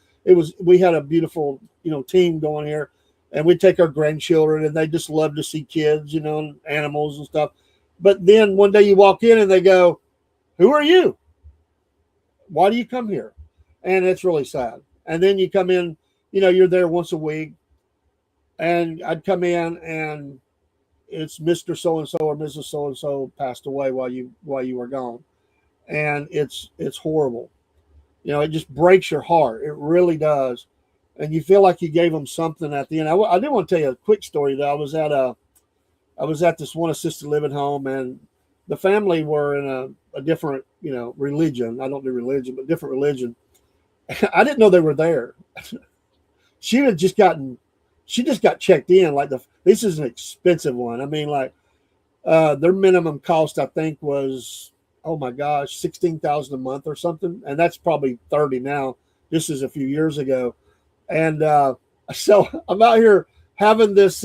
We had a beautiful, team going here, and we'd take our grandchildren, and they just loved to see kids, and animals and stuff. But then one day you walk in and they go, "Who are you? Why do you come here?" And it's really sad. And then you come in, you're there once a week, and I'd come in and it's Mr. So-and-so or Mrs. So-and-so passed away while you were gone. And it's horrible. It just breaks your heart. It really does. And you feel like you gave them something at the end. I did want to tell you a quick story though. I was at this one assisted living home, and the family were in a different, religion. I don't do religion, but different religion. I didn't know they were there. She just got checked in. This is an expensive one. I mean, their minimum cost, I think, was, oh my gosh, $16,000 a month or something. And that's probably 30 now. This is a few years ago. And so I'm out here having this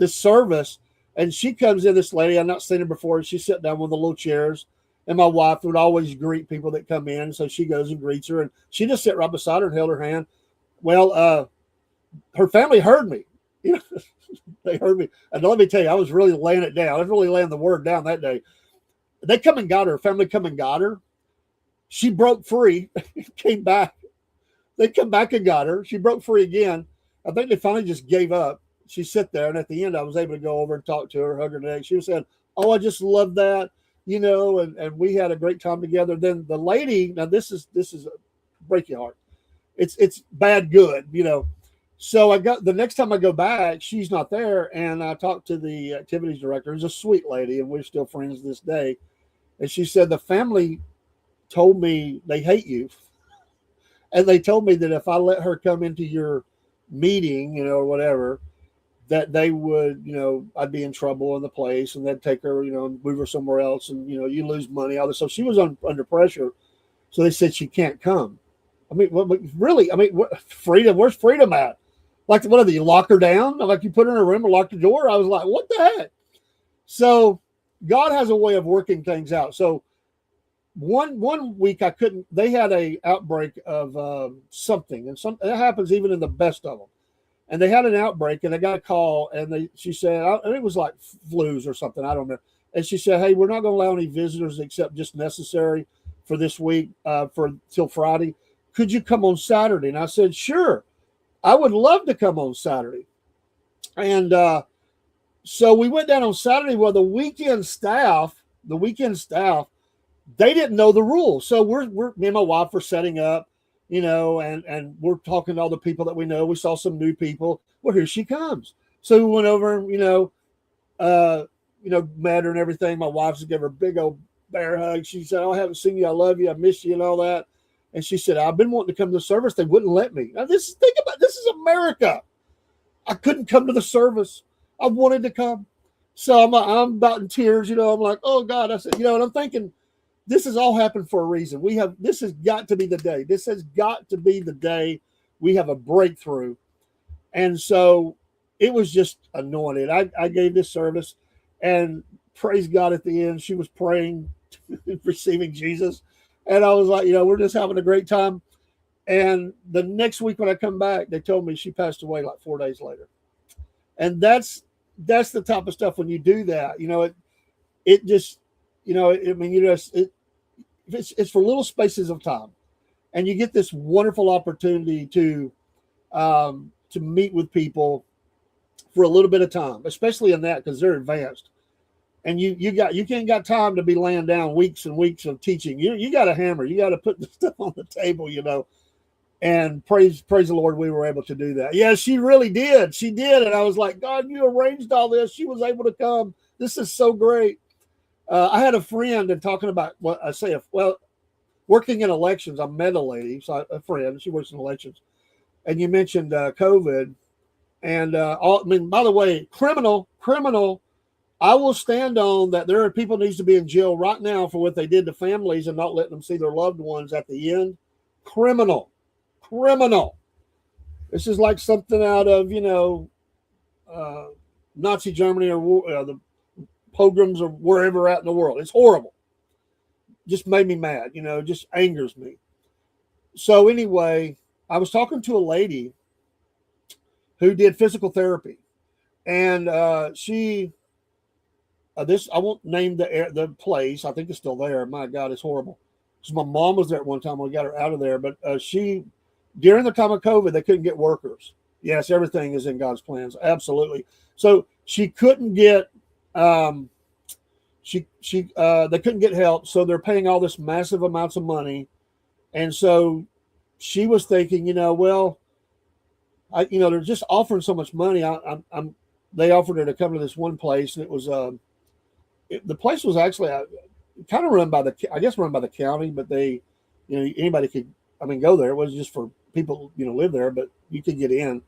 service, and she comes in, this lady, I've not seen her before. She sat down with the little chairs, and my wife would always greet people that come in. So she goes and greets her, and she just sat right beside her and held her hand. Well, her family heard me. They heard me. And let me tell you, I was really laying it down. I was really laying the word down that day. They come and got her. Family come and got her. She broke free, came back. They come back and got her. She broke free again. I think they finally just gave up. She sat there, and at the end, I was able to go over and talk to her, hug her neck. She was saying, "Oh, I just love that," and we had a great time together. Then the lady, now this is break your heart. It's bad good, So I got, the next time I go back, she's not there, and I talked to the activities director, who's a sweet lady, and we're still friends this day. And she said the family told me they hate you, and they told me that if I let her come into your meeting, or whatever, that they would, I'd be in trouble in the place, and they'd take her, and move her somewhere else, and you lose money, all this. So she was under pressure. So they said she can't come. I mean, really? I mean, freedom? Where's freedom at? Like, what, you lock her down? Like, you put her in a room and lock the door? I was like, what the heck? So God has a way of working things out. So one week I couldn't. They had a outbreak of something, and that happens even in the best of them. And they had an outbreak, and I got a call, and she said, and it was like flus or something, I don't know. And she said, "Hey, we're not going to allow any visitors except just necessary for this week, till Friday. Could you come on Saturday?" And I said, "Sure, I would love to come on Saturday." And so we went down on Saturday. Well, the weekend staff, they didn't know the rules. So we're me and my wife are setting up, and we're talking to all the people that we know. We saw some new people. Well, here she comes. So we went over and, met her and everything. My wife just gave her a big old bear hug. She said, "Oh, I haven't seen you. I love you. I miss you," and all that. And she said, "I've been wanting to come to the service. They wouldn't let me." Now, think about this, is America. I couldn't come to the service. I wanted to come. So I'm about in tears, I'm like, "Oh God." I said, and I'm thinking, this has all happened for a reason. This has got to be the day. This has got to be the day we have a breakthrough. And so it was just anointed. I gave this service, and praise God, at the end, she was praying, receiving Jesus. And I was like, we're just having a great time. And the next week when I come back, they told me she passed away like 4 days later. And that's the type of stuff when you do that, it just, it's for little spaces of time. And you get this wonderful opportunity to meet with people for a little bit of time, especially in that because they're advanced. And you can't got time to be laying down weeks and weeks of teaching. You got to hammer. You got to put the stuff on the table, And praise the Lord, we were able to do that. Yeah, she really did. She did, and I was like, God, you arranged all this. She was able to come. This is so great. I had a friend, and talking about what I say. Well, working in elections, I met a lady, so a friend. She works in elections, and you mentioned COVID, and by the way, criminal. I will stand on that. There are people needs to be in jail right now for what they did to families and not letting them see their loved ones at the end. Criminal. This is like something out of Nazi Germany or the pogroms or wherever at in the world. It's horrible. Just made me mad. Just angers me. So anyway, I was talking to a lady who did physical therapy, and she. I won't name the place. I think it's still there. My God, it's horrible. Because my mom was there at one time. We got her out of there. But during the time of COVID, they couldn't get workers. Yes, everything is in God's plans. Absolutely. So she couldn't get, they couldn't get help. So they're paying all this massive amounts of money. And so she was thinking, they're just offering so much money. They offered her to come to this one place, and it was, the place was actually kind of run by the county, but they, anybody could, go there. It wasn't just for people, live there, but you could get in.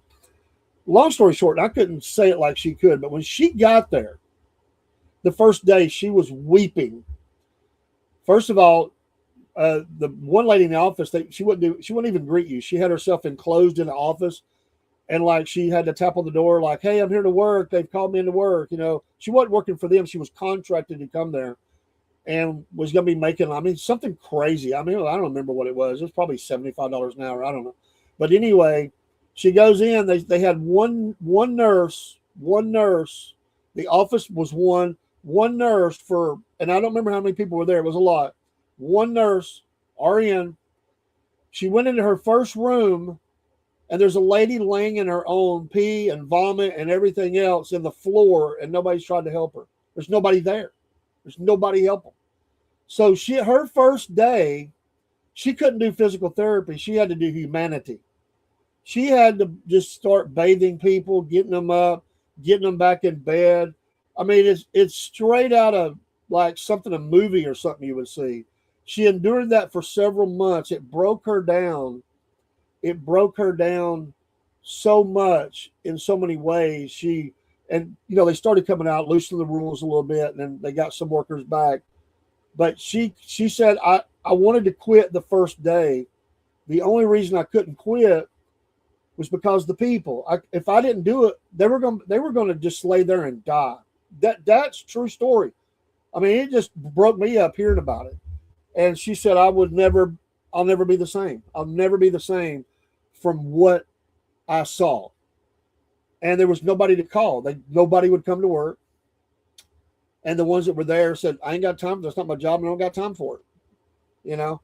Long story short, I couldn't say it like she could, but when she got there, the first day she was weeping. First of all, the one lady in the office, she wouldn't even greet you. She had herself enclosed in the office. And like she had to tap on the door, like, hey, I'm here to work. They've called me into work. She wasn't working for them. She was contracted to come there and was going to be making, something crazy. I don't remember what it was. It was probably $75 an hour. I don't know. But anyway, she goes in. They had one nurse. The office was one nurse and I don't remember how many people were there. It was a lot. One nurse, RN. She went into her first room. And there's a lady laying in her own pee and vomit and everything else in the floor, and nobody's trying to help her. There's nobody there. There's nobody helping. So her first day, she couldn't do physical therapy. She had to do humanity. She had to just start bathing people, getting them up, getting them back in bed. It's straight out of like a movie or something you would see. She endured that for several months. It broke her down. It broke her down so much in so many ways. They started coming out, loosening the rules a little bit, and then they got some workers back. But she said, I wanted to quit the first day. The only reason I couldn't quit was because the people. If I didn't do it, they were going to just lay there and die. That's true story. It just broke me up hearing about it. And she said, I'll never be the same. I'll never be the same from what I saw. And there was nobody to call. Nobody would come to work. And the ones that were there said, I ain't got time. That's not my job. And I don't got time for it.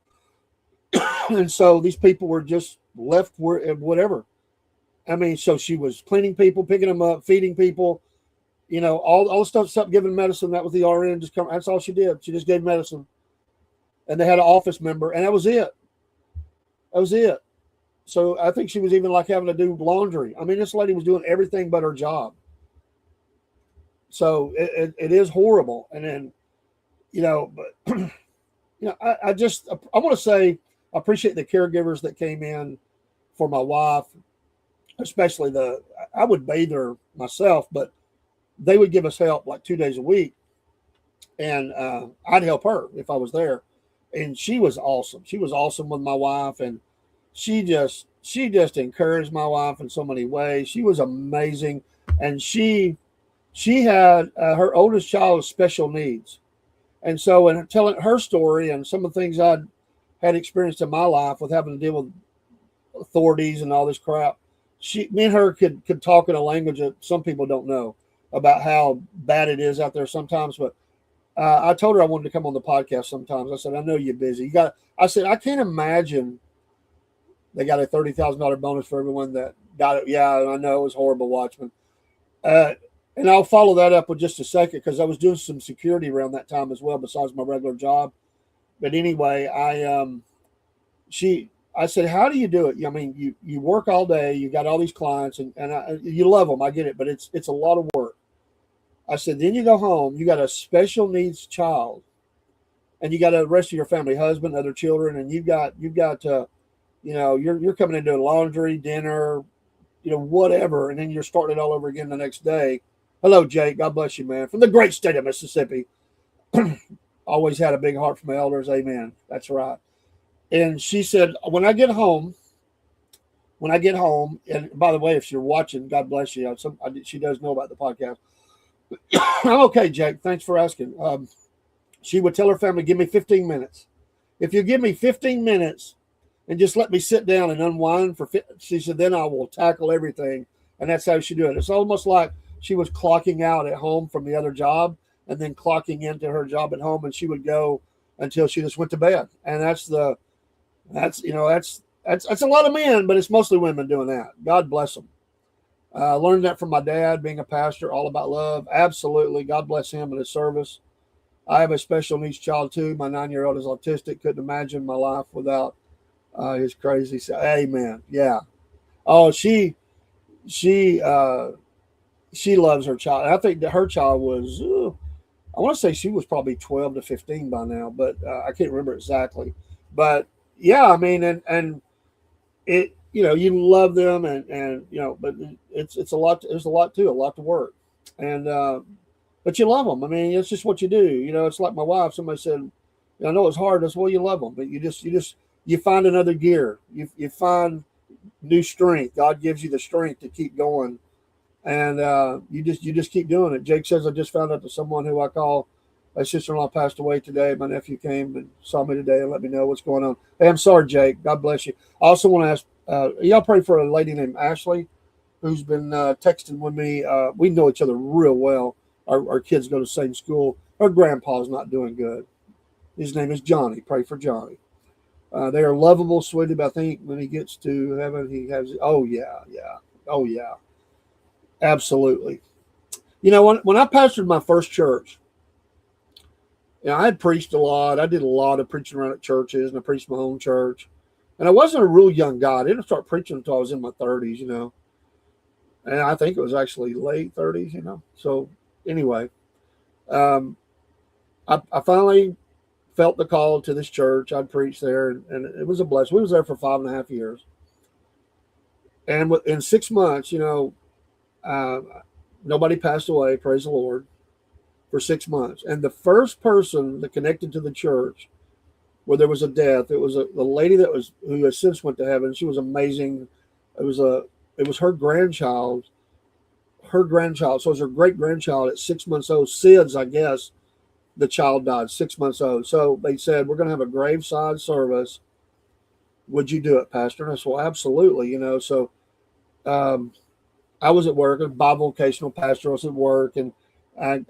And so these people were just left whatever. So she was cleaning people, picking them up, feeding people, all the stuff, giving medicine. That was the RN. That's all she did. She just gave medicine. And they had an office member, and that was it. So I think she was even like having to do laundry. This lady was doing everything but her job. So it is horrible. And then, but I want to say I appreciate the caregivers that came in for my wife, especially I would bathe her myself, but they would give us help like 2 days a week, and I'd help her if I was there. And she was awesome. She was awesome with my wife, and she just encouraged my wife in so many ways. She was amazing, and she had her oldest child with special needs, and so in telling her story and some of the things I had experienced in my life with having to deal with authorities and all this crap, me and her could talk in a language that some people don't know about how bad it is out there sometimes, but. I told her I wanted to come on the podcast sometimes. I said, I know you're busy. I said, I can't imagine they got a $30,000 bonus for everyone that got it. Yeah, I know it was horrible, Watchman. And I'll follow that up with just a second because I was doing some security around that time as well, besides my regular job. But anyway, I said, how do you do it? I mean, you work all day, you got all these clients, and you love them. I get it, but it's a lot of work. I said, then you go home, you got a special needs child, and you got the rest of your family, husband, other children, and you've got you're coming in doing laundry, dinner, whatever, and then you're starting it all over again the next day. Hello, Jake. God bless you, man. From the great state of Mississippi. Always had a big heart for my elders. Amen. That's right. And she said, when I get home, and by the way, if you're watching, God bless you. She does know about the podcast. I'm okay, Jake. Thanks for asking. She would tell her family, give me 15 minutes. If you give me 15 minutes and just let me sit down and unwind she said, then I will tackle everything. And that's how she do it. It's almost like she was clocking out at home from the other job and then clocking into her job at home, and she would go until she just went to bed. And that's a lot of men, but it's mostly women doing that. God bless them. Learned that from my dad, being a pastor, all about love. Absolutely. God bless him and his service. I have a special needs child too. My 9-year-old is autistic. Couldn't imagine my life without his crazy. Amen. Yeah. Oh, she loves her child. I think that her child was, I want to say she was probably 12 to 15 by now, but I can't remember exactly. But yeah, I mean, and it, you love them and but it's a lot. There's a lot to work, and but you love them. I mean, it's just what you do. It's like my wife. Somebody said, I know it's hard. That's well, you love them, but you find another gear. You find new strength. God gives you the strength to keep going, and you just keep doing it. Jake says, I just found out that someone who I call my sister-in-law passed away today. My nephew came and saw me today and let me know what's going on. Hey, I'm sorry, Jake. God bless you. I also want to ask, y'all pray for a lady named Ashley who's been texting with me. We know each other real well. Our kids go to the same school. Her grandpa's not doing good. His name is Johnny. Pray for Johnny. They are lovable, sweetie, but I think when he gets to heaven, he has, oh, yeah. Oh, yeah. Absolutely. When I pastored my first church, I had preached a lot. I did a lot of preaching around at churches, and I preached my own church. And I wasn't a real young guy. I didn't start preaching until I was in my 30s, And I think it was actually late 30s, So anyway, I finally felt the call to this church. I'd preached there, and it was a blessing. We was there for 5.5 years. And in 6 months, nobody passed away, praise the Lord, for 6 months. And the first person that connected to the church where there was a death, it was the lady who has since went to heaven. She was amazing. It was her grandchild. So it was her great grandchild at 6 months old. SIDS, I guess, the child died 6 months old. So they said, we're going to have a graveside service. Would you do it, Pastor? And I said, well, absolutely. So I was at work, a bivocational pastor. I was at work, and I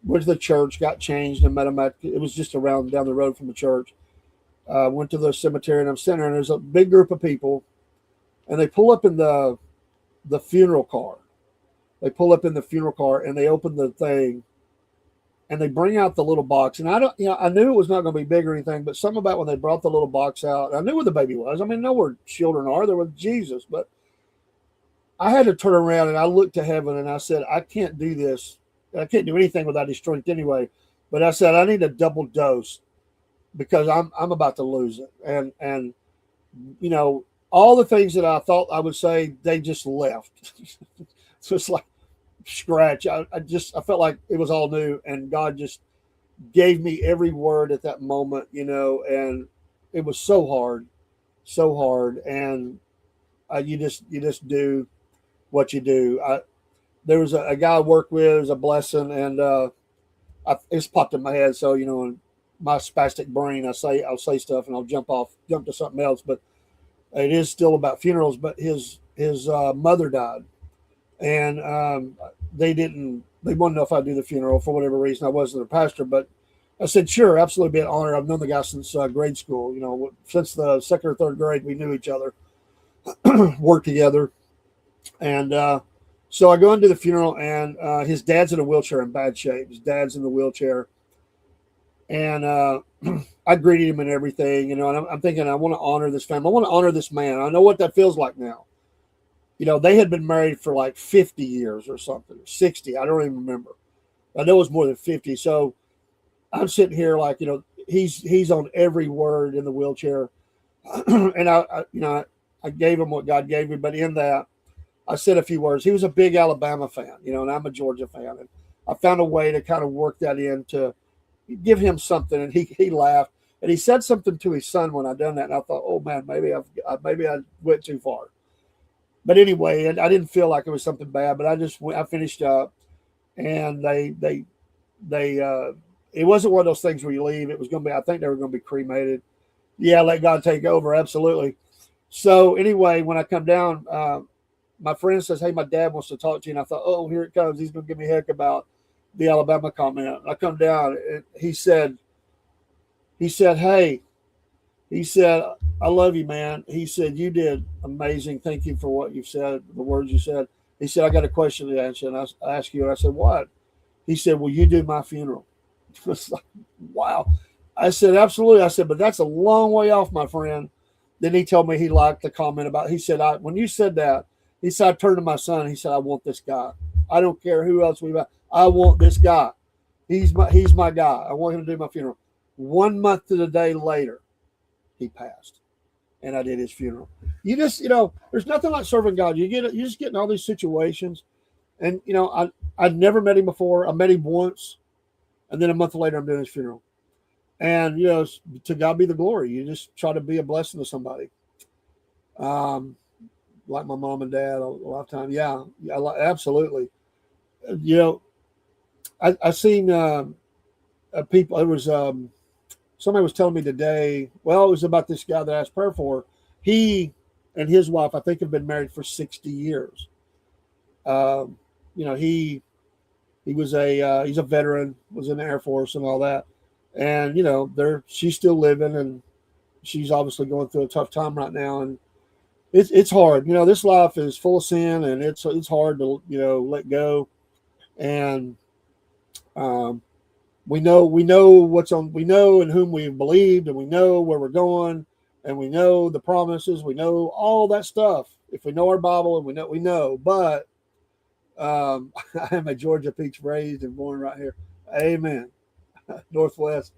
went to the church, got changed, and met him it was just down the road from the church. Went to the cemetery, and I'm sitting there, and there's a big group of people, and they pull up in the funeral car. They pull up in the funeral car, and they open the thing, and they bring out the little box. And I knew it was not going to be big or anything, but something about when they brought the little box out, I knew where the baby was. I mean, I know where children are. They're with Jesus, but I had to turn around and I looked to heaven and I said, I can't do this. I can't do anything without his strength anyway. But I said, I need a double dose because I'm about to lose it. And all the things that I thought I would say, they just left. So it's like scratch. I felt like it was all new, and God just gave me every word at that moment, and it was so hard. And you just do what you do. There was a guy I worked with, it was a blessing, and it's popped in my head. So, in my spastic brain, I'll say stuff and I'll jump to something else, but it is still about funerals. But his mother died, and they wanted to know if I'd do the funeral for whatever reason. I wasn't a pastor, but I said, sure, absolutely, be an honor. I've known the guy since grade school, since the second or third grade, we knew each other, worked together. And So I go into the funeral, and his dad's in a wheelchair in bad shape. His dad's in the wheelchair, and I greeted him and everything, and I'm thinking, I want to honor this family. I want to honor this man. I know what that feels like now. They had been married for like 50 years or something, 60. I don't even remember. I know it was more than 50. So I'm sitting here like, he's on every word in the wheelchair. And I gave him what God gave me, but in that I said a few words. He was a big Alabama fan, and I'm a Georgia fan. And I found a way to kind of work that in to give him something. And he laughed, and he said something to his son when I done that. And I thought, oh man, maybe I went too far. But anyway, and I didn't feel like it was something bad, but I finished up, and they it wasn't one of those things where you leave. It was going to be, I think they were going to be cremated. Yeah, let God take over. Absolutely. So anyway, when I come down, my friend says, hey, my dad wants to talk to you. And I thought, oh, here it comes. He's going to give me heck about the Alabama comment. I come down, and he said, hey, he said, I love you, man. He said, you did amazing. Thank you for what you said, the words you said. He said, I got a question to answer. And I asked you, and I said, what? He said, will you do my funeral? I was like, wow. I said, absolutely. I said, but that's a long way off, my friend. Then he told me he liked the comment about, he said, when you said that, he said, I turned to my son. He said, I want this guy. I don't care who else we got. I want this guy. He's my guy. I want him to do my funeral. 1 month to the day later, he passed, and I did his funeral. You just, there's nothing like serving God. You just get in all these situations, and I'd never met him before. I met him once, and then a month later, I'm doing his funeral. And to God be the glory. You just try to be a blessing to somebody. Like my mom and dad a lot of time. Yeah, absolutely. I seen people. It was somebody was telling me today. Well, it was about this guy that I asked prayer for. He and his wife, I think, have been married for 60 years. He was he's a veteran, was in the Air Force and all that, and she's still living, and she's obviously going through a tough time right now, and it's hard. This life is full of sin, and it's hard to let go, and we know what's on. We know in whom we've believed, and we know where we're going, and we know the promises. We know all that stuff. If we know our Bible, and we know. But I am a Georgia peach, raised and born right here. Amen. Northwest.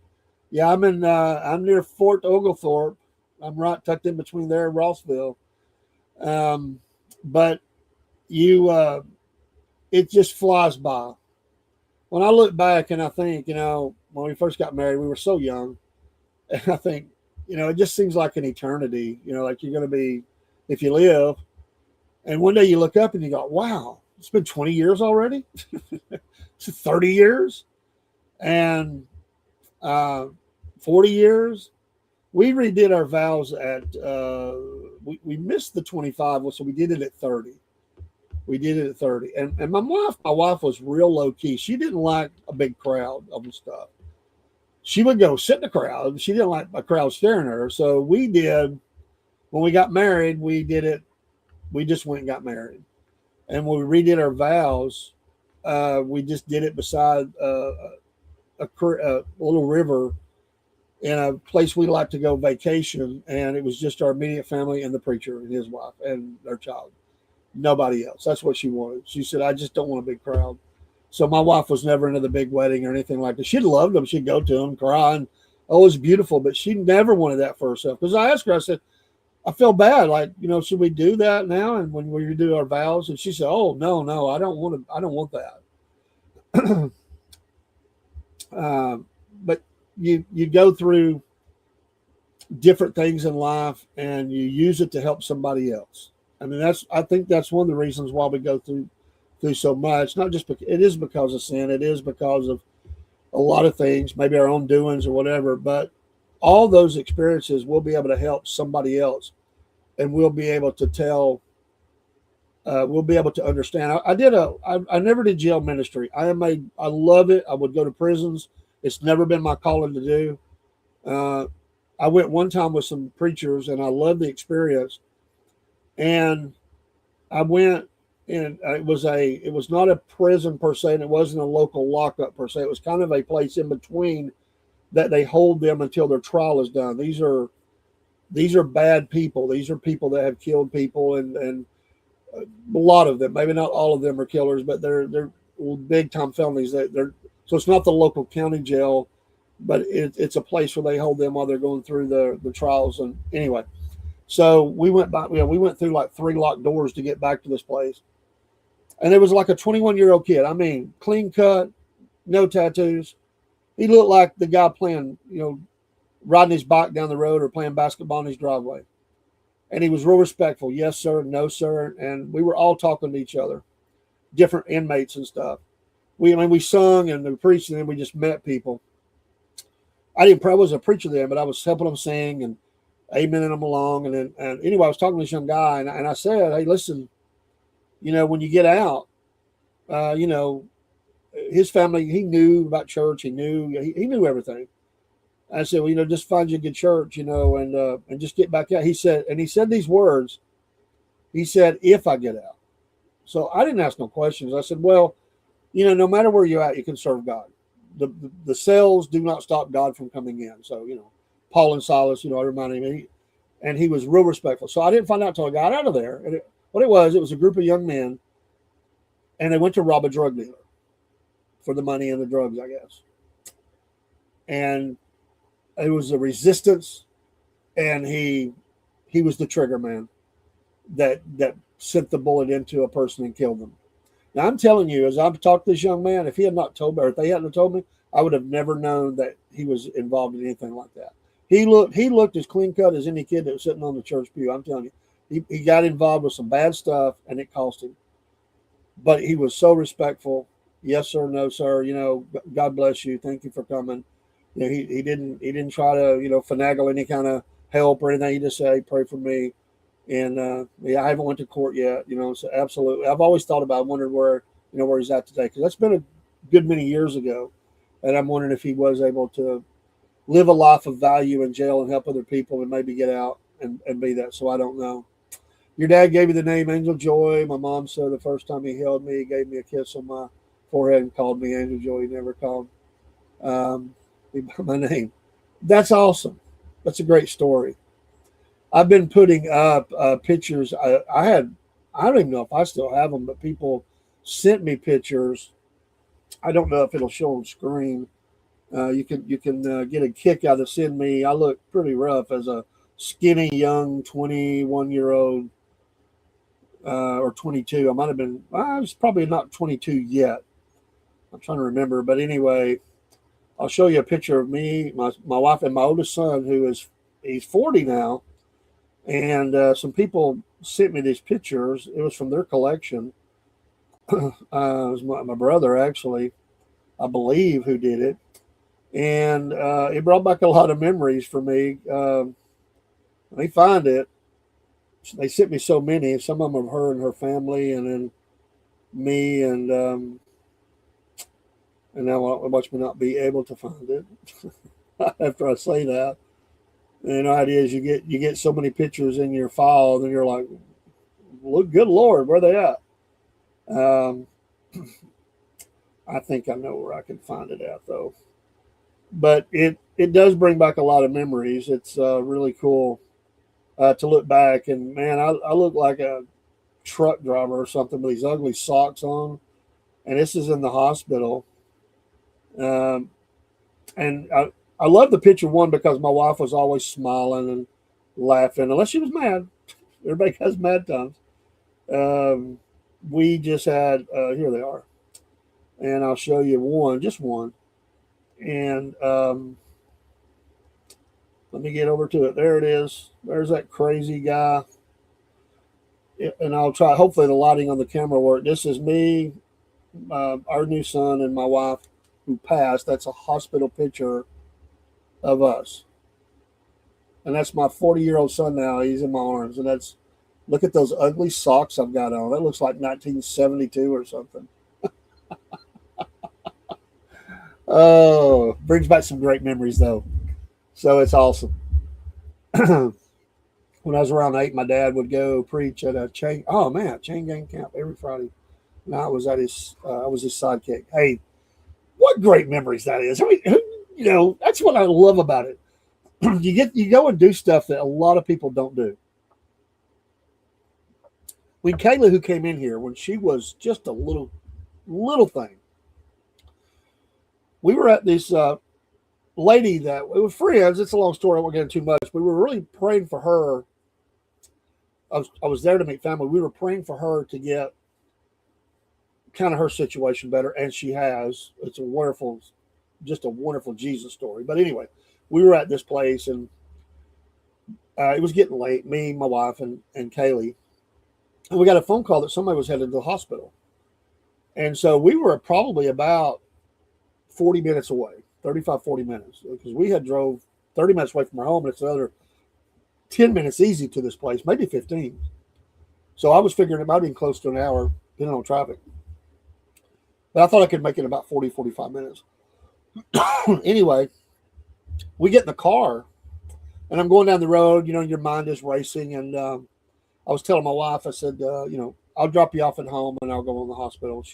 Yeah, I'm near Fort Oglethorpe. I'm right tucked in between there and Rossville. But it just flies by. When I look back and I think, when we first got married, we were so young. And I think, it just seems like an eternity, like you're going to be, if you live. And one day you look up and you go, wow, it's been 20 years already. 30 years and 40 years. We redid our vows at, we missed the 25, so we did it at 30. We did it at 30. And my wife was real low key. She didn't like a big crowd of stuff. She would go sit in the crowd. She didn't like a crowd staring at her. So we did, when we got married, we just went and got married. And when we redid our vows, we just did it beside a little river in a place we like to go vacation. And it was just our immediate family and the preacher and his wife and their child. Nobody else. That's what she wanted. She said, I just don't want a big crowd. So my wife was never into the big wedding or anything like that. She'd loved them. She'd go to them, cry, and oh, it was beautiful. But she never wanted that for herself. Because I asked her, I said, I feel bad. Like, should we do that now? And when we do our vows? And she said, oh, no, I don't want that. But you go through different things in life and you use it to help somebody else. I mean, I think that's one of the reasons why we go through so much. Not just because it is because of sin, it is because of a lot of things, maybe our own doings or whatever. But all those experiences, we'll be able to help somebody else, and we'll be able to tell. We'll be able to understand. I never did jail ministry. I love it. I would go to prisons. It's never been my calling to do. I went one time with some preachers, and I loved the experience. And I went and it was not a prison per se, and it wasn't a local lockup per se. It was kind of a place in between that they hold them until their trial is done. These are bad people. These are people that have killed people, and a lot of them, maybe not all of them, are killers, but they're big time felonies. They're so it's not the local county jail, but it's a place where they hold them while they're going through the trials. And anyway, so we went by. We went through like 3 locked doors to get back to this place, and it was like a 21-year-old kid. I mean, clean cut, no tattoos. He looked like the guy playing, riding his bike down the road or playing basketball in his driveway. And he was real respectful. Yes, sir. No, sir. And we were all talking to each other, different inmates and stuff. We sung and we preached, and then we just met people. I wasn't a preacher then, but I was helping them sing and amening them along. And anyway, I was talking to this young guy, and I said, hey, listen, when you get out, his family, he knew about church. He knew everything. I said, well, just find you a good church, and just get back out. He said these words. He said, if I get out. So I didn't ask no questions. I said, well, no matter where you're at, you can serve God. The cells do not stop God from coming in. So, Paul and Silas, I reminded him, and he was real respectful. So I didn't find out until I got out of there. And it was a group of young men, and they went to rob a drug dealer for the money and the drugs, I guess. And it was a resistance, and he was the trigger man that sent the bullet into a person and killed them. Now I'm telling you, as I've talked to this young man, if he had not told me, or if they hadn't told me, I would have never known that he was involved in anything like that. He looked as clean cut as any kid that was sitting on the church pew. I'm telling you, he got involved with some bad stuff, and it cost him. But he was so respectful. Yes, sir. No, sir. God bless you. Thank you for coming. He didn't try to, finagle any kind of help or anything. He just said, hey, pray for me. And I haven't went to court yet, so absolutely. I've always thought about, wondered where he's at today, because that's been a good many years ago. And I'm wondering if he was able to live a life of value in jail and help other people and maybe get out and be that. So I don't know. Your dad gave you the name Angel Joy. My mom said the first time he held me, he gave me a kiss on my forehead and called me Angel Joy. He never called me by my name. That's awesome. That's a great story. I've been putting up pictures. I don't even know if I still have them, but people sent me pictures. I don't know if it'll show on screen. You can get a kick out of seeing me. I look pretty rough as a skinny young 21-year-old or 22. I might have been. I was probably not 22 yet. I'm trying to remember, but anyway, I'll show you a picture of me, my wife, and my oldest son, he's 40 now. And some people sent me these pictures. It was from their collection. It was my brother, actually, I believe, who did it. And it brought back a lot of memories for me. They find it. They sent me so many. Some of them are her and her family, and then me, and now watch me not be able to find it after I say that. And the idea is you get so many pictures in your file, and then you're like, "Look, good Lord, where are they at?" I think I know where I can find it at, though. But it does bring back a lot of memories. It's really cool to look back, and man, I look like a truck driver or something with these ugly socks on, and this is in the hospital. And I love the picture, one, because my wife was always smiling and laughing, unless she was mad. Everybody has mad times. We just had, here they are. And I'll show you just one. And let me get over to it. There it is. There's that crazy guy. And I'll try, hopefully the lighting on the camera work. This is me, our new son, and my wife who passed. That's a hospital picture of us. And that's my 40-year-old son now. He's in my arms. And look at those ugly socks I've got on. That looks like 1972 or something. Oh, brings back some great memories, though. So it's awesome. Well, when I was around 8, my dad would go preach at a chain gang camp every Friday. And I was I was his sidekick. Hey, what great memories that is. I mean, that's what I love about it. You go and do stuff that a lot of people don't do. When Kayla, who came in here, when she was just a little thing, we were at this lady that we were friends. It's a long story. I won't get into too much. We were really praying for her. I was there to meet family. We were praying for her to get kind of her situation better, and she has. It's just a wonderful Jesus story. But anyway, we were at this place, and it was getting late. Me, my wife, and Kaylee, and we got a phone call that somebody was headed to the hospital. And so we were probably about 40 minutes away, 35, 40 minutes, because we had drove 30 minutes away from our home, and it's another 10 minutes easy to this place, maybe 15. So I was figuring it might be close to an hour, depending on traffic. But I thought I could make it about 40, 45 minutes. Anyway, we get in the car, and I'm going down the road. Your mind is racing. And I was telling my wife, I said, I'll drop you off at home, and I'll go in the hospital.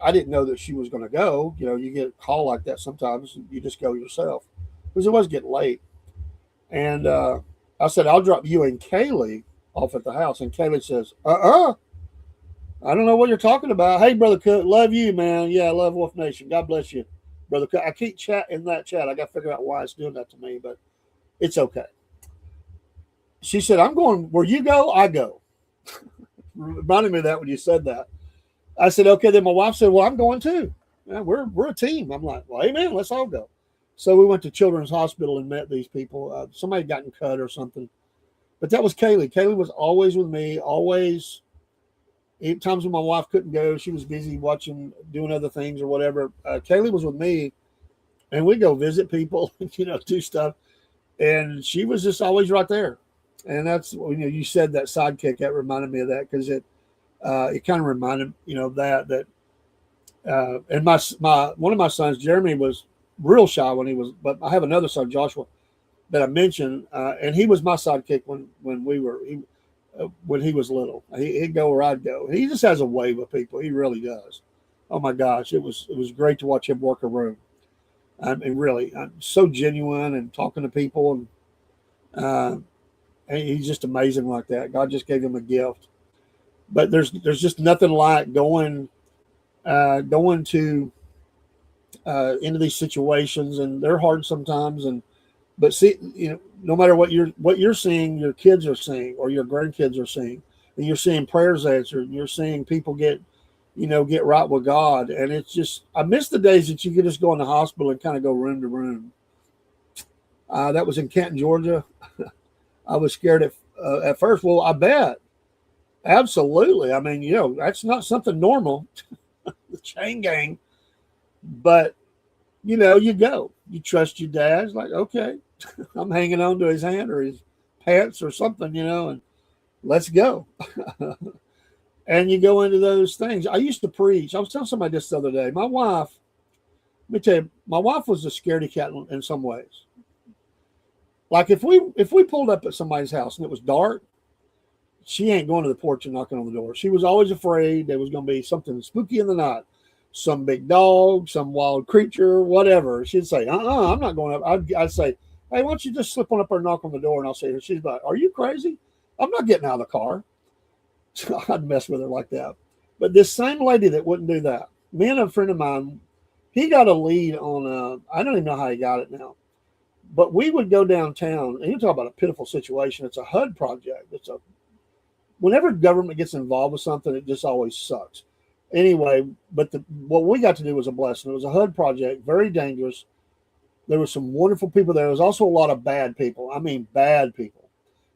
I didn't know that she was going to go. You get a call like that sometimes. You just go yourself. Because it was getting late. And I said, I'll drop you and Kaylee off at the house. And Kaylee says, I don't know what you're talking about. Hey, Brother Cook, love you, man. Yeah, I love Wolf Nation. God bless you, Brother Cook. I keep chatting in that chat. I got to figure out why it's doing that to me, but it's okay. She said, I'm going, where you go, I go. Reminded me of that when you said that. I said, okay. Then my wife said, well, I'm going too. Yeah, we're a team. I'm like, well, amen. Let's all go. So we went to Children's Hospital and met these people. Somebody had gotten cut or something. But that was Kaylee. Kaylee was always with me, always. Times when my wife couldn't go, she was busy doing other things or whatever. Kaylee was with me, and we go visit people, do stuff. And she was just always right there. And that's, you said that sidekick, that reminded me of that, because it kind of reminded, that. And my one of my sons, Jeremy, was real shy but I have another son, Joshua, that I mentioned, and he was my sidekick when he was little. He'd go where I'd go. He just has a way with people. He really does. Oh my gosh, it was great to watch him work a room. I mean, really, I'm so genuine and talking to people, and he's just amazing like that. God just gave him a gift. But there's just nothing like going to into these situations, and they're hard sometimes. But see, no matter what you're seeing, your kids are seeing, or your grandkids are seeing, and you're seeing prayers answered, and you're seeing people get right with God. And it's just, I miss the days that you could just go in the hospital and kind of go room to room. That was in Canton, Georgia. I was scared at first. Well, I bet. Absolutely. I mean, that's not something normal, the chain gang, but you go, you trust your dad. It's like, okay, I'm hanging on to his hand or his pants or something, and let's go. And you go into those things. I used to preach. I was telling somebody this the other day. My wife, let me tell you, my wife was a scaredy cat in some ways. Like if we pulled up at somebody's house and it was dark, she ain't going to the porch and knocking on the door. She was always afraid there was going to be something spooky in the night. Some big dog, some wild creature, whatever. She'd say, I'm not going up. I'd say, hey, why don't you just slip on up or knock on the door? And I'll say, she's like, are you crazy? I'm not getting out of the car. I'd mess with her like that. But this same lady that wouldn't do that, me and a friend of mine, he got a lead on, I don't even know how he got it now, but we would go downtown, and you talk about a pitiful situation. It's a HUD project. Whenever government gets involved with something, it just always sucks. Anyway, but what we got to do was a blessing. It was a HUD project, very dangerous. There were some wonderful people there. There was also a lot of bad people. I mean, bad people.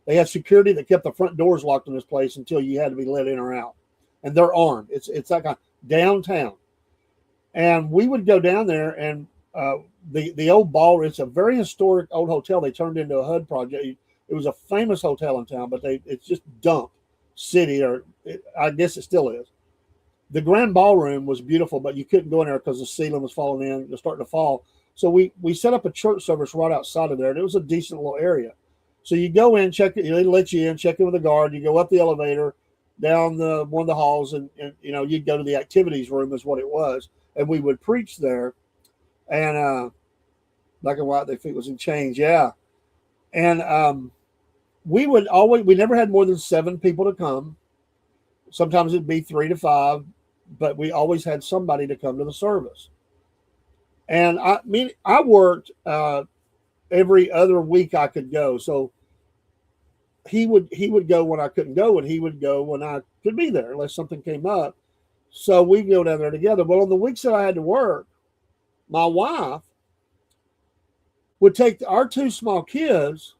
They had security that kept the front doors locked in this place until you had to be let in or out. And they're armed. It's that kind of downtown. And we would go down there, and the old ball, it's a very historic old hotel they turned into a HUD project. It was a famous hotel in town, but it's just dumped city, I guess it still is. The grand ballroom was beautiful, but you couldn't go in there because the ceiling was falling in. It was starting to fall. So we set up a church service right outside of there, and it was a decent little area. So you go in, check it, they let you in, check in with the guard. You go up the elevator, down one of the halls, and you'd go to the activities room is what it was, and we would preach there. And black and white, they think was in change, yeah. And we never had more than 7 people to come. Sometimes it'd be 3 to 5, but we always had somebody to come to the service. And I worked every other week I could go. So he would go when I couldn't go, and he would go when I could be there unless something came up. So we'd go down there together. But on the weeks that I had to work, my wife would take our 2 small kids,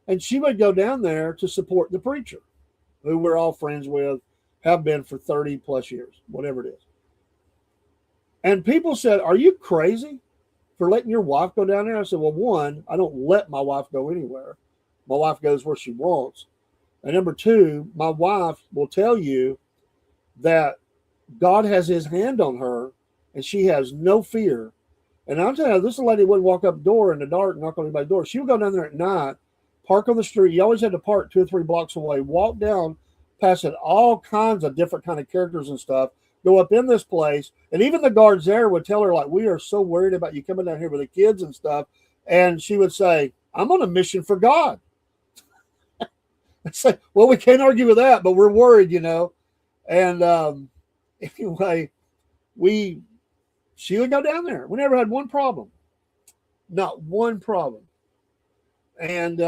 and she would go down there to support the preacher, who we're all friends with, have been for 30 plus years, whatever it is. And people said, "Are you crazy for letting your wife go down there?" I said, "Well, one, I don't let my wife go anywhere. My wife goes where she wants. And number 2, my wife will tell you that God has his hand on her, and she has no fear. And I'll tell you, this lady wouldn't walk up the door in the dark, knock on anybody's door. She would go down there at night, park on the street. You always had to park 2 or 3 blocks away, walk down, passing all kinds of different kind of characters and stuff, go up in this place. And even the guards there would tell her, like, we are so worried about you coming down here with the kids and stuff. And she would say, I'm on a mission for God. I'd say, well, we can't argue with that, but we're worried, And anyway, she would go down there. We never had one problem. Not one problem. And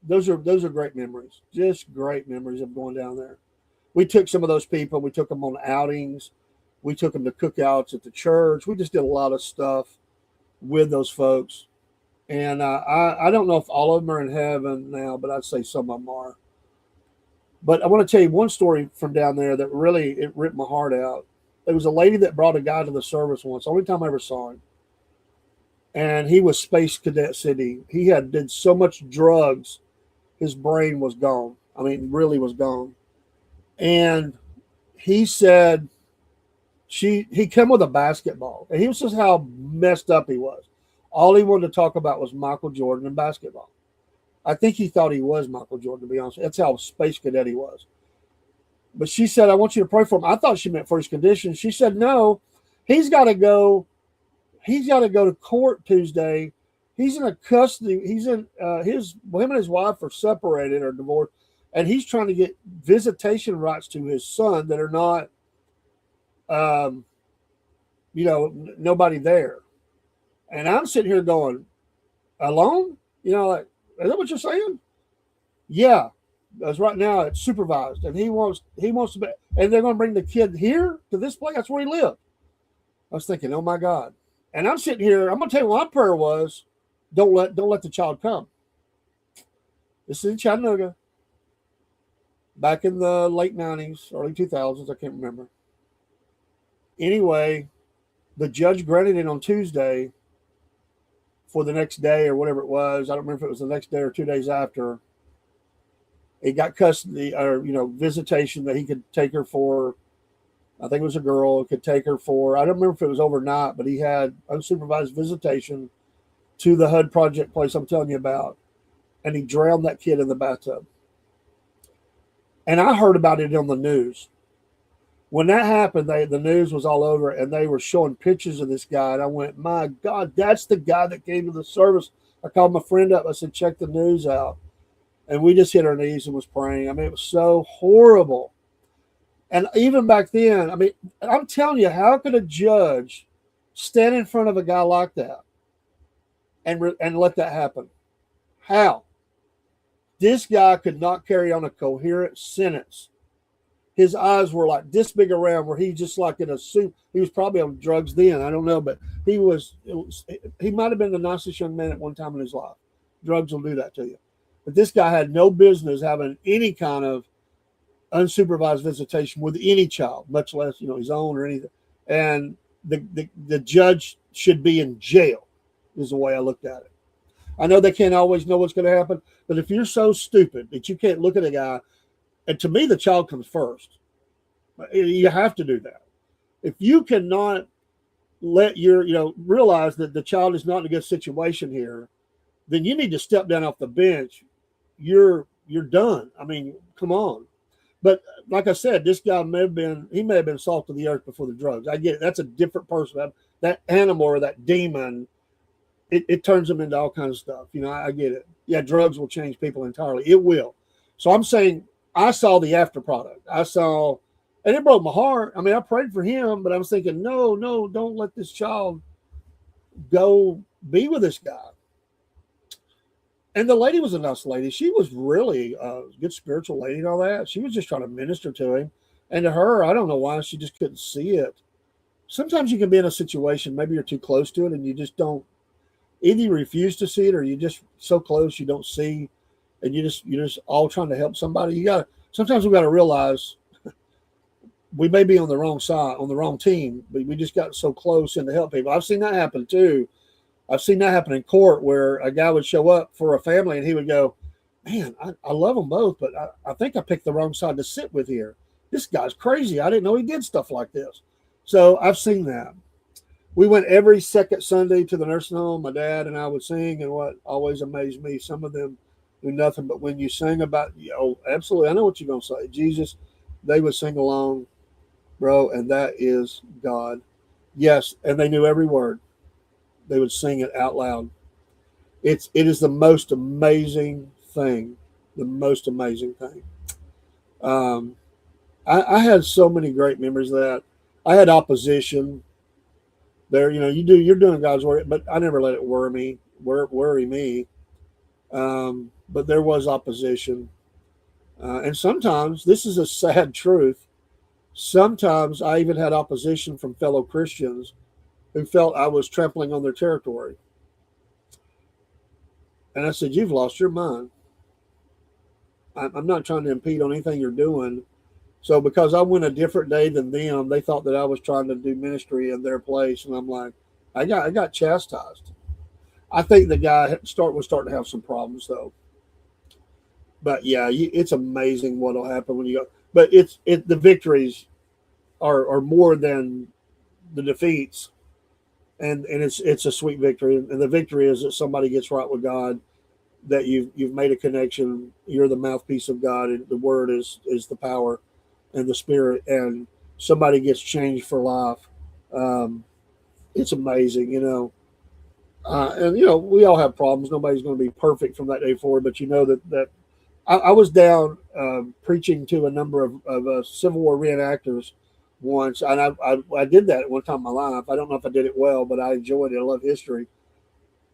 those are great memories. Just great memories of going down there. We took some of those people. We took them on outings. We took them to cookouts at the church. We just did a lot of stuff with those folks. And I don't know if all of them are in heaven now, but I'd say some of them are. But I want to tell you one story from down there that really, it ripped my heart out. There was a lady that brought a guy to the service once. Only time I ever saw him. And he was Space Cadet City. He did so much drugs, his brain was gone. I mean, really was gone. And he said he came with a basketball. And he was just how messed up he was. All he wanted to talk about was Michael Jordan and basketball. I think he thought he was Michael Jordan, to be honest. That's how Space Cadet he was. But she said, I want you to pray for him. I thought she meant for his condition. She said, no, he's got to go. He's got to go to court Tuesday. He's in a custody. Him and his wife are separated or divorced. And he's trying to get visitation rights to his son that are not, nobody there. And I'm sitting here going, alone? Like, is that what you're saying? Yeah. Because right now it's supervised, and he wants to be, and they're going to bring the kid here to this place. That's where he lived. I was thinking, oh my God. And I'm sitting here. I'm going to tell you what my prayer was: don't let the child come. This is in Chattanooga, back in the late 90s, early 2000s. I can't remember. Anyway, the judge granted it on Tuesday for the next day or whatever it was. I don't remember if it was the next day or 2 days after. He got custody or, visitation that he could take her for. I think it was a girl, could take her for, I don't remember if it was overnight, but he had unsupervised visitation to the HUD project place I'm telling you about. And he drowned that kid in the bathtub. And I heard about it on the news. When that happened, the news was all over, and they were showing pictures of this guy. And I went, my God, that's the guy that came to the service. I called my friend up. I said, check the news out. And we just hit our knees and was praying. I mean, it was so horrible. And even back then, I mean, I'm telling you, how could a judge stand in front of a guy like that and let that happen? How? This guy could not carry on a coherent sentence. His eyes were like this big around, where he just like in a suit. He was probably on drugs then. I don't know, but he might have been the nicest young man at one time in his life. Drugs will do that to you. But this guy had no business having any kind of unsupervised visitation with any child, much less, his own or anything. And the judge should be in jail, is the way I looked at it. I know they can't always know what's going to happen, but if you're so stupid that you can't look at a guy, and to me, the child comes first. You have to do that. If you cannot let realize that the child is not in a good situation here, then you need to step down off the bench. You're done. I mean, come on. But like I said, this guy may have been salt of the earth before the drugs. I get it. That's a different person. That animal or that demon, it turns them into all kinds of stuff. You know, I get it. Yeah, drugs will change people entirely. It will. So I'm saying I saw the after product. And it broke my heart. I mean, I prayed for him, but I was thinking, no, don't let this child go be with this guy. And the lady was a nice lady. She was really a good spiritual lady and all that. She was just trying to minister to him. And to her, I don't know why, she just couldn't see it. Sometimes you can be in a situation, maybe you're too close to it and you just don't, either you refuse to see it or you just so close you don't see, and you're just all trying to help somebody. Sometimes we got to realize we may be on the wrong side, on the wrong team, but we just got so close and to help people. I've seen that happen too. I've seen that happen in court where a guy would show up for a family and he would go, man, I love them both, but I think I picked the wrong side to sit with here. This guy's crazy. I didn't know he did stuff like this. So I've seen that. We went every second Sunday to the nursing home. My dad and I would sing, and what always amazed me, some of them knew nothing, but when you sing about, absolutely, I know what you're going to say, Jesus, they would sing along, bro, and that is God. Yes, and they knew every word. They would sing it out loud. It is the most amazing thing. The most amazing thing. I had so many great memories of that. I had opposition there. You're doing God's work, but I never let it worry me. But there was opposition. And sometimes, this is a sad truth, sometimes I even had opposition from fellow Christians who felt I was trampling on their territory. And I said, you've lost your mind. I'm not trying to impede on anything you're doing. So because I went a different day than them, they thought that I was trying to do ministry in their place. And I'm like, I got chastised. I think the guy was starting to have some problems though. But yeah, it's amazing what'll happen when you go. But the victories are more than the defeats. And it's a sweet victory, and the victory is that somebody gets right with God, that you've made a connection. You're the mouthpiece of God, and the Word is the power, and the Spirit, and somebody gets changed for life. It's amazing, and we all have problems. Nobody's going to be perfect from that day forward, but that I was down preaching to a number of Civil War reenactors once, and I did that at one time in my life. I don't know if I did it well, but I enjoyed it. I love history,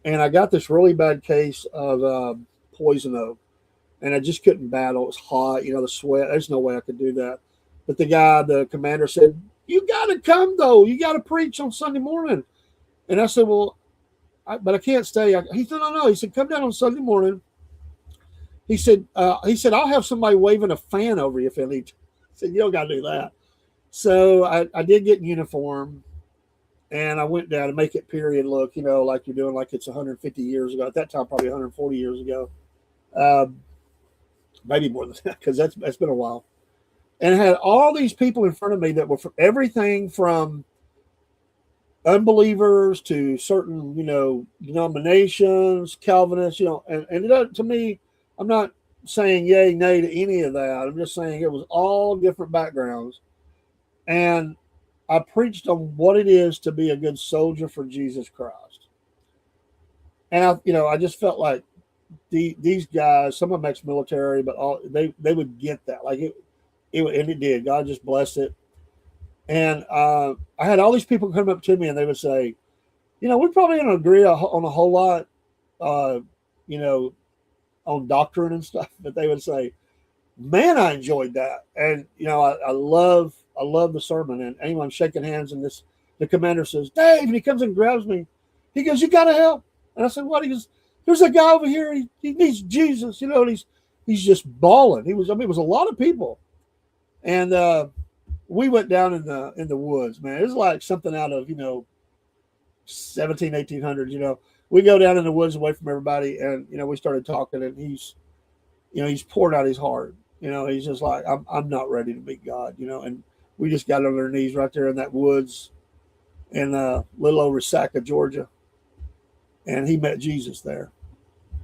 and I got this really bad case of poison oak, and I just couldn't battle. It was hot, the sweat. There's no way I could do that. But the commander said, "You got to come though. You got to preach on Sunday morning." And I said, "Well, but I can't stay." He said, "No." He said, "Come down on Sunday morning." He said, "I'll have somebody waving a fan over you if they need to." I said, "You don't got to do that." So I did get in uniform, and I went down to make it period look, like you're doing, like it's 150 years ago. At that time, probably 140 years ago, maybe more than that, because that's been a while. And I had all these people in front of me that were from everything from unbelievers to certain, denominations, Calvinists, and to me, I'm not saying yay, nay to any of that. I'm just saying it was all different backgrounds. And I preached on what it is to be a good soldier for Jesus Christ. And I just felt like these guys, some of them ex-military, but they would get that. Like and it did. God just blessed it. And I had all these people come up to me and they would say, we're probably going to agree on a whole lot, on doctrine and stuff. But they would say, man, I enjoyed that. And, I love the sermon. And anyway, I'm shaking hands, and the commander says, Dave, and he comes and grabs me. He goes, you got to help. And I said, what? He goes, there's a guy over here. He needs Jesus, and he's just bawling. It was a lot of people. And we went down in the woods, man. It was like something out of, 1800s, We go down in the woods away from everybody, and, we started talking, and he's poured out his heart. He's just like, I'm not ready to meet God, and we just got on our knees right there in that woods in little over Saca, Georgia. And he met Jesus there.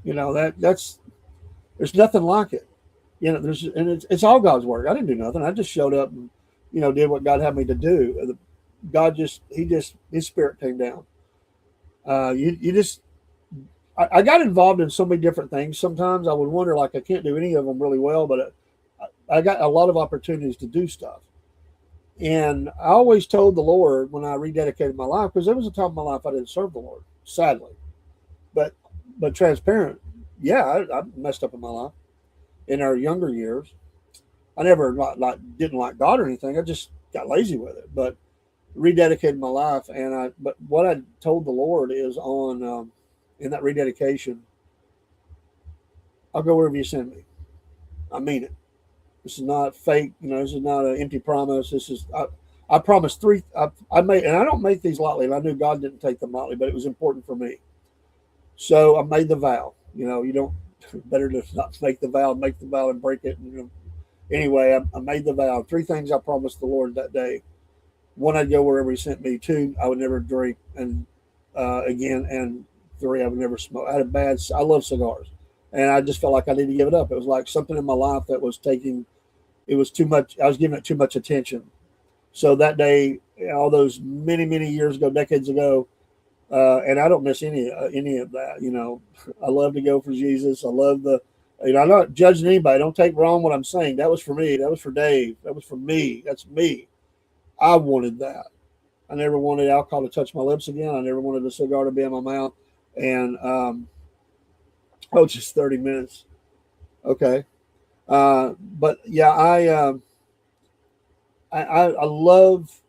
That's there's nothing like it. It's all God's work. I didn't do nothing. I just showed up and did what God had me to do. God just His Spirit came down. You just I got involved in so many different things. Sometimes I would wonder, like, I can't do any of them really well, but I got a lot of opportunities to do stuff. And I always told the Lord when I rededicated my life, because there was a time in my life I didn't serve the Lord, sadly, but transparent. Yeah, I messed up in my life in our younger years. I never didn't like God or anything. I just got lazy with it, but rededicated my life. But what I told the Lord is on in that rededication, I'll go wherever you send me. I mean it. This is not fake. This is not an empty promise. This is I promised three. I made, and I don't make these lightly. And I knew God didn't take them lightly, but it was important for me. So I made the vow. You don't better to not make the vow and break it. Anyway, I made the vow. Three things I promised the Lord that day. One, I'd go wherever He sent me. Two, I would never drink, and again, and three, I would never smoke. I love cigars, and I just felt like I needed to give it up. It was like something in my life that was it was too much. I was giving it too much attention. So that day, all those many, many years ago, decades ago, and I don't miss any of that. I love to go for Jesus. I love I'm not judging anybody. Don't take wrong what I'm saying. That was for me. That was for Dave. That was for me. That's me. I wanted that. I never wanted alcohol to touch my lips again. I never wanted a cigar to be in my mouth. And just 30 minutes. Okay. But yeah, I love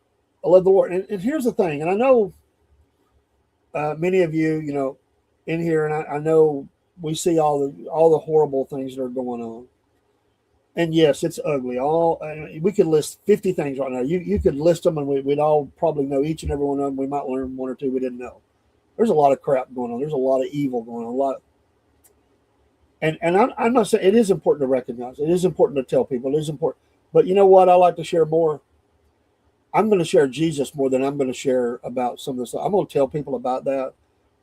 the Lord. And here's the thing. And I know many of you, in here, and I know we see all the horrible things that are going on. And yes, it's ugly. We could list 50 things right now. You could list them, and we'd all probably know each and every one of them. We might learn one or two we didn't know. There's a lot of crap going on. There's a lot of evil going on. I'm not saying it is important to recognize. It is important to tell people. It is important. But you know what? I like to share more. I'm going to share Jesus more than I'm going to share about some of this stuff. I'm going to tell people about that.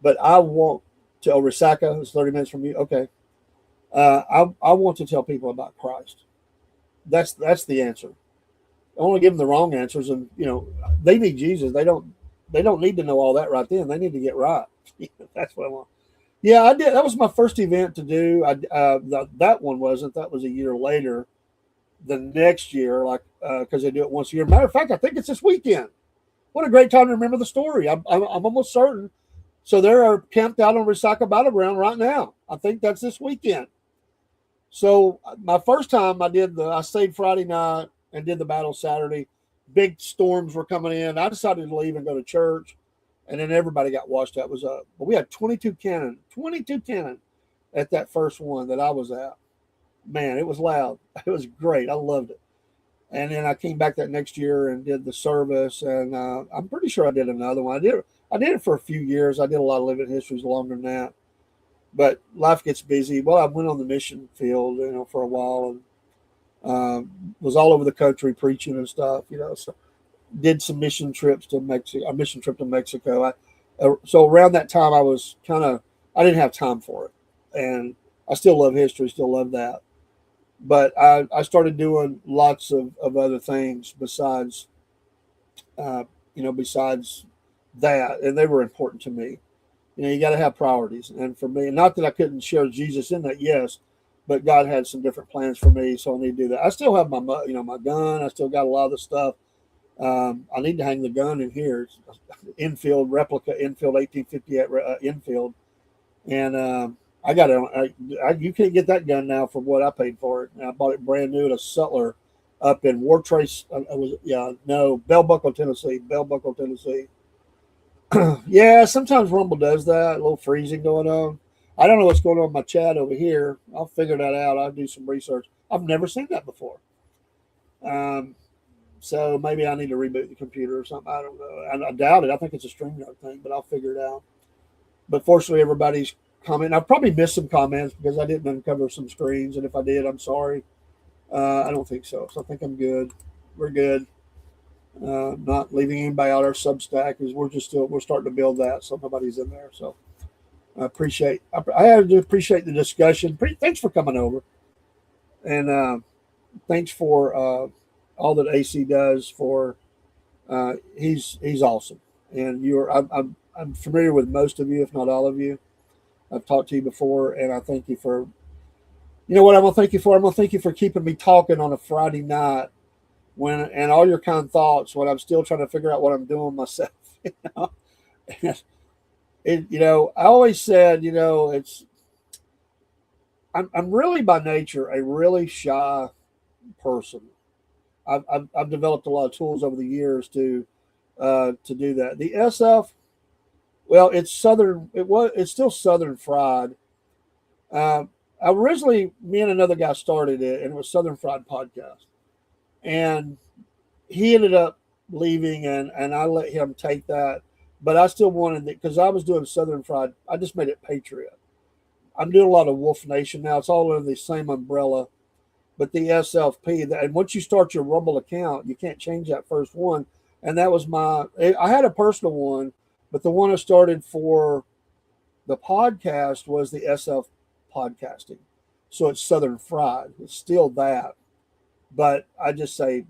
But I want to, Risaka, it's 30 minutes from you. Okay. I want to tell people about Christ. That's the answer. I want to give them the wrong answers, and they need Jesus. They don't need to know all that right then. They need to get right. That's what I want. Yeah, I did. That was my first event to do. That one wasn't. That was a year later. The next year, because they do it once a year. Matter of fact, I think it's this weekend. What a great time to remember the story. I'm almost certain. So they're camped out on Recycle Battleground right now. I think that's this weekend. So my first time I stayed Friday night and did the battle Saturday. Big storms were coming in. I decided to leave and go to church, and then everybody got washed out. But we had 22 cannon at that first one that I was at. Man, it was loud. It was great. I loved it. And then I came back that next year and did the service, and I'm pretty sure I did another one. I did it for a few years. I did a lot of living histories longer than that. But life gets busy. Well, I went on the mission field, for a while, and was all over the country preaching and stuff. So did some mission trips to Mexico. A mission trip to Mexico. So around that time, I was I didn't have time for it, and I still love history, still love that. But I started doing lots of other things besides that, and they were important to me. You got to have priorities. And for me, not that I couldn't share Jesus in that, yes, but God had some different plans for me, so I need to do that. I still have my gun. I still got a lot of the stuff. I need to hang the gun in here. Infield replica, Infield 1858 Infield, and I got it. You can't get that gun now for what I paid for it. And I bought it brand new at a sutler up in War Trace. Bell Buckle, Tennessee. Yeah, sometimes Rumble does that. A little freezing going on. I don't know what's going on with my chat over here. I'll figure that out. I'll do some research. I've never seen that before. So maybe I need to reboot the computer or something. I don't know. I doubt it. I think it's a StreamYard thing, but I'll figure it out. But fortunately, everybody's commenting. I've probably missed some comments because I didn't uncover some screens. And if I did, I'm sorry. I don't think so. So I think I'm good. We're good. Not leaving anybody out our Substack, is we're starting to build that, so nobody's in there. So I have to appreciate the discussion. Thanks for coming over, and thanks for all that AC does for. He's awesome, and I'm familiar with most of you, if not all of you. I've talked to you before, and I thank you for. You know what I'm gonna thank you for? I'm gonna thank you for keeping me talking on a Friday night when and all your kind thoughts when I'm still trying to figure out what I'm doing myself. You know? I always said, I'm really by nature a really shy person. I've developed a lot of tools over the years to do that. The SF, well, it's southern. It's still Southern Fried. Uh, Originally, me and another guy started it, and it was Southern Fried Podcast, and he ended up leaving, and I let him take that. But I still wanted it because I was doing Southern Fried. I just made it Patriot. I'm doing a lot of Wolf Nation now. It's all under the same umbrella. But the SLP, and once you start your Rumble account, you can't change that first one. And that was I had a personal one, but the one I started for the podcast was the SF podcasting. So it's Southern Fried. It's still that. But I just say,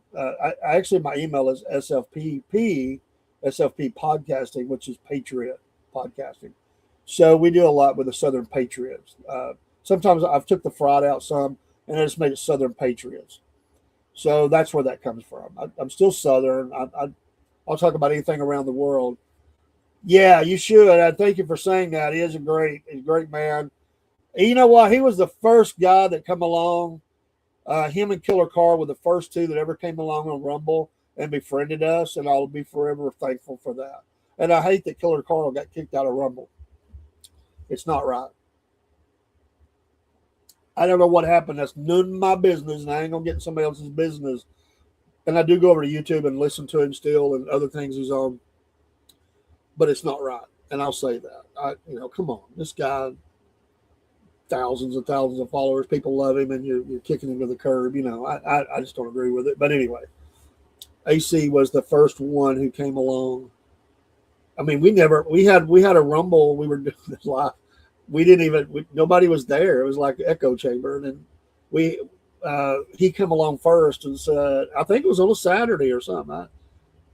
actually, my email is SFP podcasting, which is Patriot podcasting. So we do a lot with the Southern Patriots. Sometimes I've took the fraud out some, and I just made it Southern Patriots. So that's where that comes from. I'm still Southern. I'll talk about anything around the world. Yeah, you should. I thank you for saying that. He's a great man. And you know what? He was the first guy that come along. Him and Killer Carl were the first two that ever came along on Rumble and befriended us, and I'll be forever thankful for that. And I hate that Killer Carl got kicked out of Rumble. It's not right. I don't know what happened. That's none of my business, and I ain't gonna get in somebody else's business. And I do go over to YouTube and listen to him still and other things he's on, but it's not right. And I'll say that. Come on, this guy, thousands and thousands of followers, people love him, and you're kicking him to the curb. I just don't agree with it. But anyway, AC was the first one who came along. I mean, we had a Rumble. We were doing this live. Nobody was there. It was like an echo chamber. And then he came along first and said, I think it was on a Saturday or something.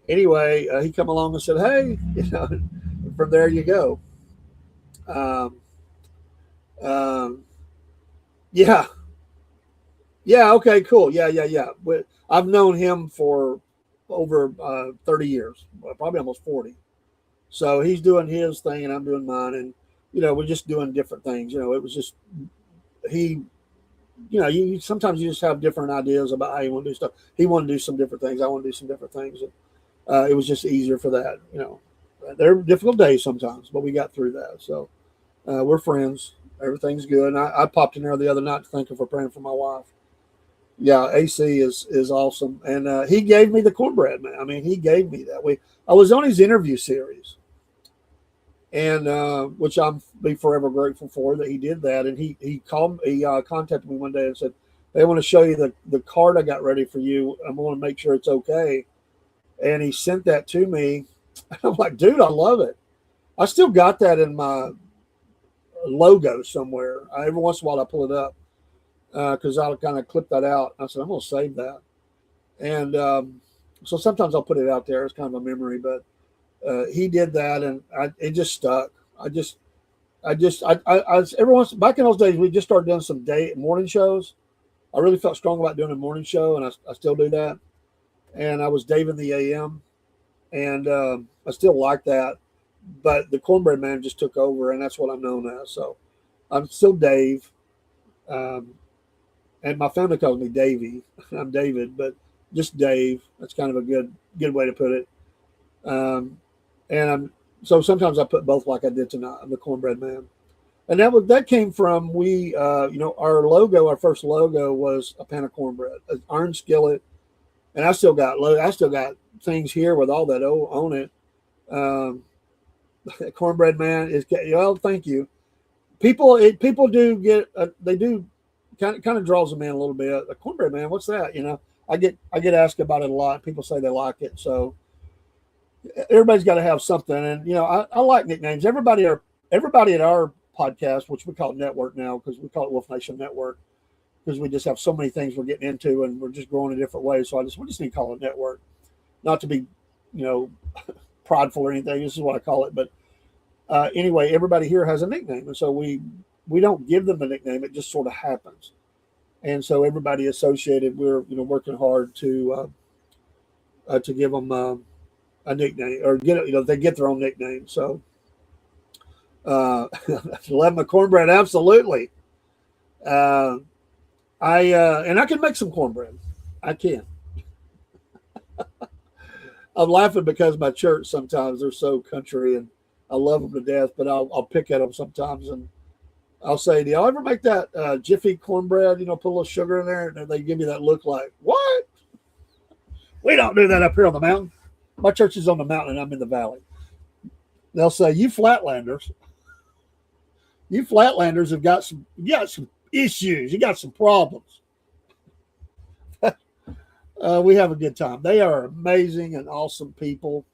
Anyway, he come along and said, hey, from there you go. Yeah. Yeah. Okay, cool. Yeah. But I've known him for over 30 years, probably almost 40. So he's doing his thing and I'm doing mine. And, we're just doing different things. It was just, sometimes you just have different ideas about how you want to do stuff. He wanted to do some different things. I want to do some different things. And, it was just easier for that. There are difficult days sometimes, but we got through that. So we're friends. Everything's good. And I popped in there the other night to thank her for praying for my wife. Yeah, AC is awesome. And he gave me the cornbread, man. I mean, he gave me that. I was on his interview series. And which I'm be forever grateful for that he did that. And he contacted me one day and said, "They want to show you the card I got ready for you. I'm going to make sure it's okay." And he sent that to me. I'm like, dude, I love it. I still got that in my logo somewhere. Every once in a while I pull it up because I'll kind of clip that out. I said, I'm going to save that. And so sometimes I'll put it out there. It's kind of a memory, but he did that, and it just stuck. Every once back in those days, we just started doing some morning shows. I really felt strong about doing a morning show, and I still do that. And I was Dave in the AM, and I still like that. But the Cornbread Man just took over, and that's what I'm known as. So I'm still Dave, and my family calls me Davey. I'm David, but just Dave. That's kind of a good way to put it. So sometimes I put both like I did tonight. I'm the Cornbread Man. And that came from our first logo was a pan of cornbread, an iron skillet. And I still got things here with all that on it. Cornbread Man is, well, thank you. People do get, they do kind of draws them in a little bit. A Cornbread Man, what's that? I get asked about it a lot. People say they like it. So everybody's got to have something. And, I like nicknames. Everybody at our podcast, which we call it network now because we call it Wolf Nation Network because we just have so many things we're getting into and we're just growing in different ways. So we just need to call it network, not to be, prideful or anything. This is what I call it. But anyway, everybody here has a nickname, and so we don't give them a nickname. It just sort of happens, and so everybody associated, we're working hard to give them a nickname or they get their own nickname. So. Love my cornbread, absolutely. I can make some cornbread. I can. I'm laughing because my church sometimes they're so country and I love them to death, but I'll pick at them sometimes and I'll say, "Do y'all ever make that Jiffy cornbread? Put a little sugar in there," and they give me that look like, "What? We don't do that up here on the mountain. My church is on the mountain and I'm in the valley." They'll say, "You Flatlanders have got some issues. You got some problems." We have a good time. They are amazing and awesome people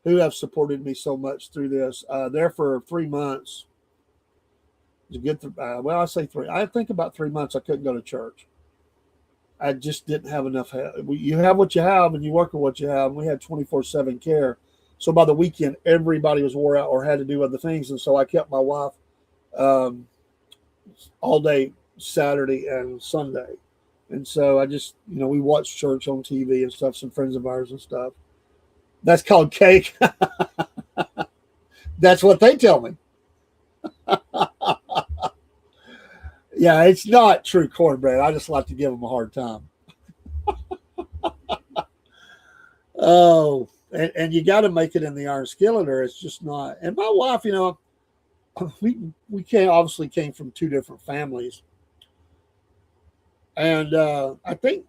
who have supported me so much through this. There for 3 months. To get through, I say 3. I think about 3 months I couldn't go to church. I just didn't have enough help. You have what you have and you work with what you have. And we had 24/7 care. So by the weekend, everybody was wore out or had to do other things. And so I kept my wife all day Saturday and Sunday. And so I just, we watched church on TV and stuff, some friends of ours and stuff. That's called cake. That's what they tell me. Yeah, it's not true cornbread. I just like to give them a hard time. Oh, and you got to make it in the iron skillet or it's just not. And my wife, we obviously came from 2 different families. And I think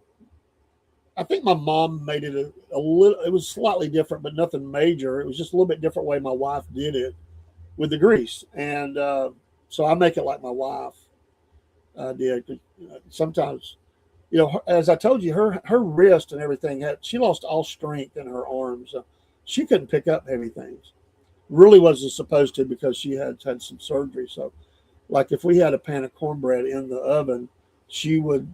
my mom made it a little, it was slightly different, but nothing major. It was just a little bit different way my wife did it with the grease. And so I make it like my wife did. Sometimes, as I told you, her wrist and everything she lost all strength in her arms. She couldn't pick up heavy things. Really wasn't supposed to because she had some surgery. So, like if we had a pan of cornbread in the oven, she would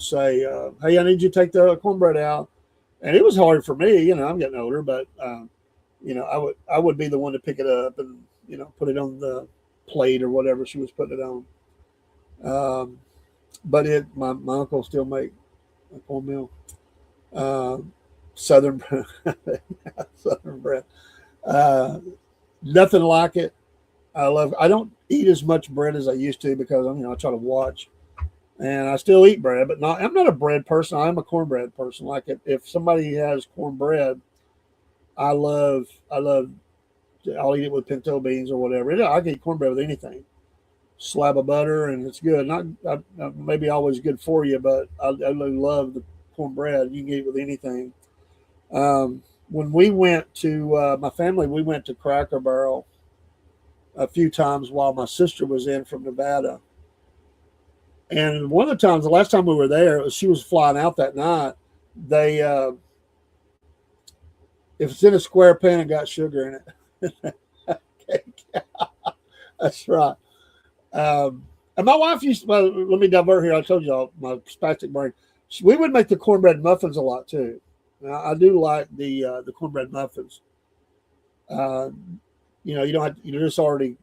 say, "Hey, I need you to take the cornbread out." And it was hard for me. I'm getting older, but I would be the one to pick it up and put it on the plate or whatever she was putting it on. But my uncle still make cornmeal, southern southern bread. Nothing like it. I don't eat as much bread as I used to because I try to watch, and I still eat bread, but I'm not a bread person. I'm a cornbread person. Like if somebody has cornbread, I'll eat it with pinto beans or whatever. I can eat cornbread with anything. Slab of butter and it's good. Not maybe always good for you, but I love the cornbread. You can eat it with anything. When we went to my family, we went to Cracker Barrel a few times while my sister was in from Nevada. And one of the times, the last time we were there, she was flying out that night. They, if it's in a square pan and got sugar in it, that's right. And my wife used to, well, let me divert here. I told y'all my spastic brain. We would make the cornbread muffins a lot too. Now, I do like the cornbread muffins. You don't have to, just already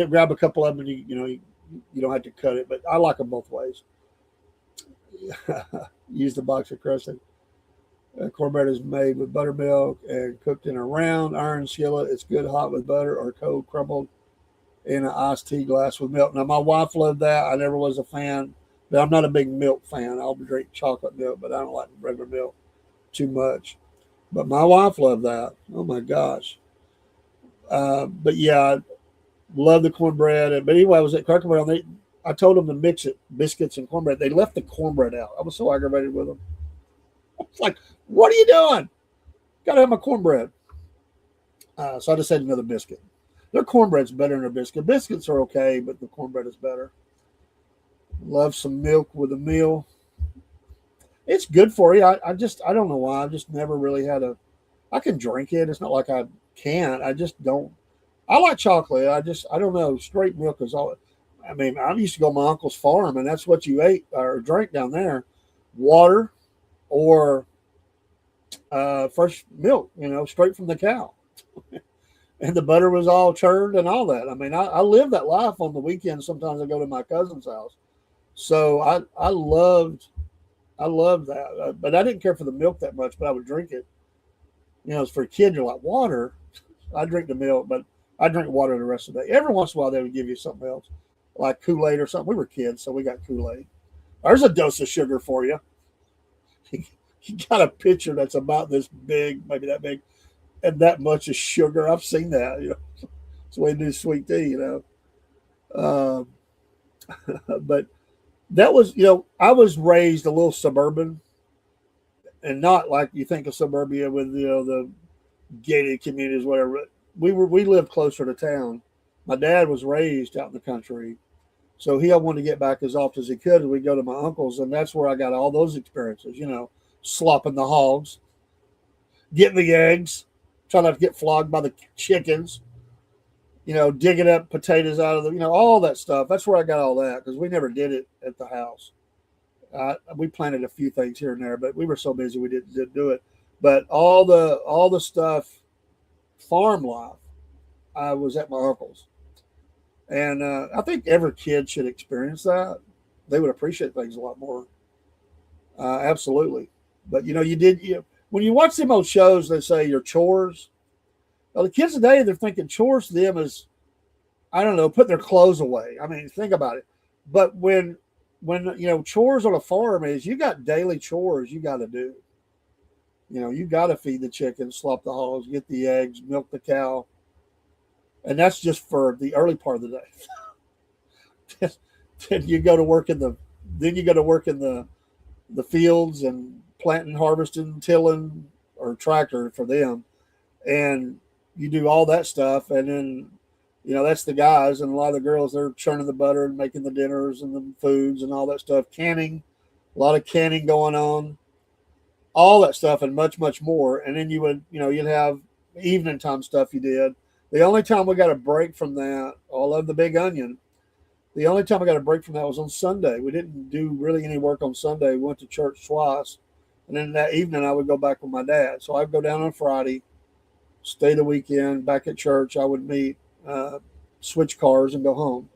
grab a couple of them and you don't have to cut it, but I like them both ways. Use the box of crusted. Cornbread is made with buttermilk and cooked in a round iron skillet. It's good hot with butter or cold crumbled in an iced tea glass with milk. Now, my wife loved that. I never was a fan, but I'm not a big milk fan. I'll drink chocolate milk, but I don't like regular milk too much. But my wife loved that. Oh, my gosh. But, yeah, love the cornbread. But anyway, I was at Cracker Barrel. I told them to mix it, biscuits and cornbread. They left the cornbread out. I was so aggravated with them. I was like, what are you doing? Got to have my cornbread. So I just had another biscuit. Their cornbread's better than their biscuit. Biscuits are okay, but the cornbread is better. Love some milk with a meal. It's good for you. I don't know why. I've just never really had I can drink it. It's not like I can't. I just don't. I like chocolate. I don't know. Straight milk is all. I mean, I used to go to my uncle's farm, and that's what you ate or drank down there, water or fresh milk. Straight from the cow, and the butter was all churned and all that. I mean, I live that life on the weekends. Sometimes I go to my cousin's house, so I loved that. But I didn't care for the milk that much, but I would drink it. As for a kid, you're like water. I drink the milk, but I drink water the rest of the day. Every once in a while, they would give you something else, like Kool-Aid or something. We were kids, so we got Kool-Aid. There's a dose of sugar for you. You got a pitcher that's about this big, maybe that big, and that much of sugar. I've seen that. It's the way to do sweet tea. Um, but that was, I was raised a little suburban, and not like you think of suburbia with the gated communities, whatever. We lived closer to town. My dad was raised out in the country, so he wanted to get back as often as he could. And we go to my uncle's, and that's where I got all those experiences. Slopping the hogs, getting the eggs, trying not to get flogged by the chickens. Digging up potatoes out of all that stuff. That's where I got all that because we never did it at the house. We planted a few things here and there, but we were so busy we didn't do it. But all the stuff, farm life, I was at my uncle's, and I think every kid should experience that. They would appreciate things a lot more. Absolutely. But when you watch them old shows, they say your chores. Well, the kids today, they're thinking chores to them is, I don't know, put their clothes away. I mean, think about it. But when chores on a farm is, you got daily chores you got to do. You got to feed the chickens, slop the hogs, get the eggs, milk the cow, and that's just for the early part of the day. Then you go to work in the fields and planting, harvesting, tilling, or tractor for them, and you do all that stuff, and then that's the guys, and a lot of the girls, they're churning the butter and making the dinners and the foods and all that stuff, canning, a lot of canning going on, all that stuff, and much, much more. And then you'd have evening time stuff you did. The only time we got a break from that, I love the Big Onion. The only time I got a break from that was on Sunday. We didn't do really any work on Sunday. We went to church twice, and then that evening I would go back with my dad. So I'd go down on Friday, stay the weekend, back at church. I would meet, switch cars, and go home.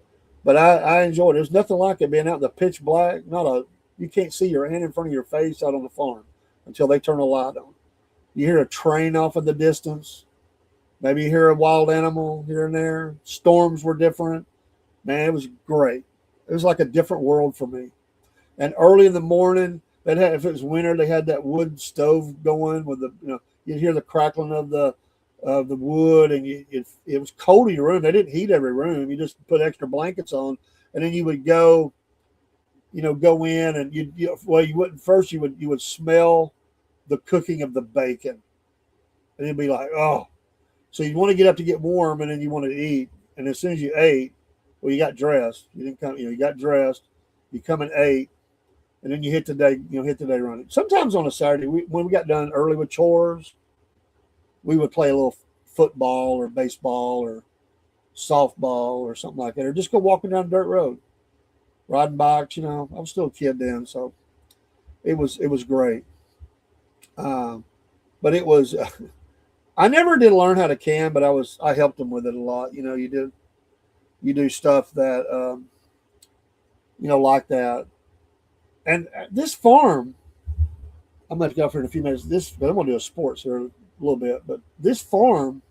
But I enjoyed it. There's nothing like it being out in the pitch black. You can't see your hand in front of your face out on the farm until they turn a light on. You hear a train off in the distance. Maybe you hear a wild animal here and there. Storms were different. Man, it was great. It was like a different world for me. And early in the morning, if it was winter, they had that wood stove going with you'd hear the crackling of the wood, and it was cold in your room. They didn't heat every room. You just put extra blankets on, and then you would go in, and you wouldn't first. You would smell the cooking of the bacon, and it'd be like, oh. So you'd want to get up to get warm, and then you wanted to eat. And as soon as you ate, well, you got dressed. You didn't come. You got dressed. You come and ate, and then you hit the day. Hit the day running. Sometimes on a Saturday, when we got done early with chores, we would play a little football or baseball or softball or something like that, or just go walking down the dirt road, riding bikes. I was still a kid then, so it was great. But it was. I never did learn how to can, but I helped them with it a lot. You do stuff that like that. And this farm, I'm going to go for it in a few minutes. But I'm going to do a sports here a little bit. But this farm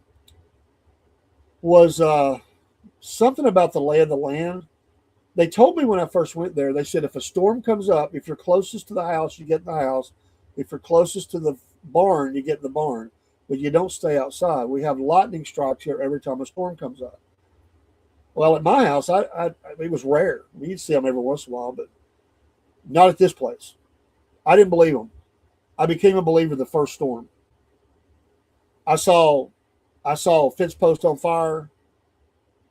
was something about the lay of the land. They told me when I first went there, they said if a storm comes up, if you're closest to the house, you get in the house. If you're closest to the barn, you get in the barn. But you don't stay outside. We have lightning strikes here every time a storm comes up. Well, at my house, it was rare. You'd see them every once in a while, but not at this place. I didn't believe them. I became a believer the first storm. I saw a fence post on fire,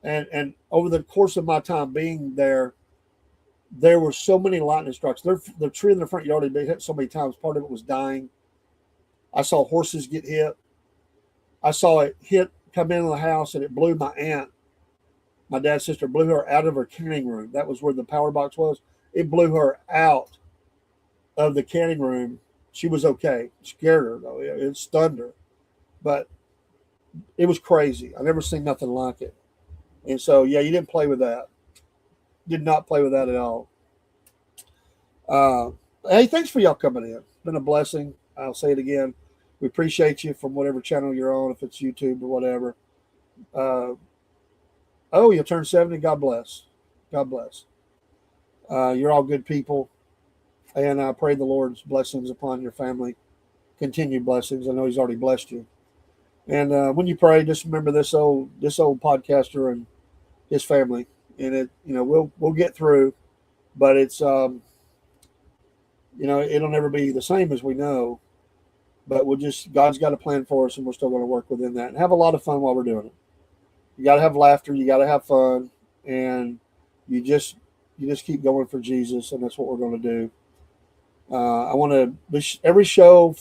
and over the course of my time being there were so many lightning strikes. The tree in the front yard had been hit so many times. Part of it was dying. I saw horses get hit. I saw it hit come into the house, and it blew my aunt, my dad's sister, blew her out of her canning room. That was where the power box was. It blew her out of the canning room. She was okay. It scared her, though. It stunned her. But it was crazy. I never seen nothing like it. And so, yeah, you didn't play with that. Did not play with that at all. Hey, thanks for y'all coming in. It's been a blessing. I'll say it again. We appreciate you from whatever channel you're on, if it's YouTube or whatever. Oh, you'll turn 70. God bless. God bless. You're all good people. And I pray the Lord's blessings upon your family. Continued blessings. I know He's already blessed you. And when you pray, just remember this old podcaster and his family. And it, we'll get through, but it's it'll never be the same as we know. But God's got a plan for us, and we're still going to work within that and have a lot of fun while we're doing it. You got to have laughter, you got to have fun, and you just keep going for Jesus, and that's what we're going to do. I want to every show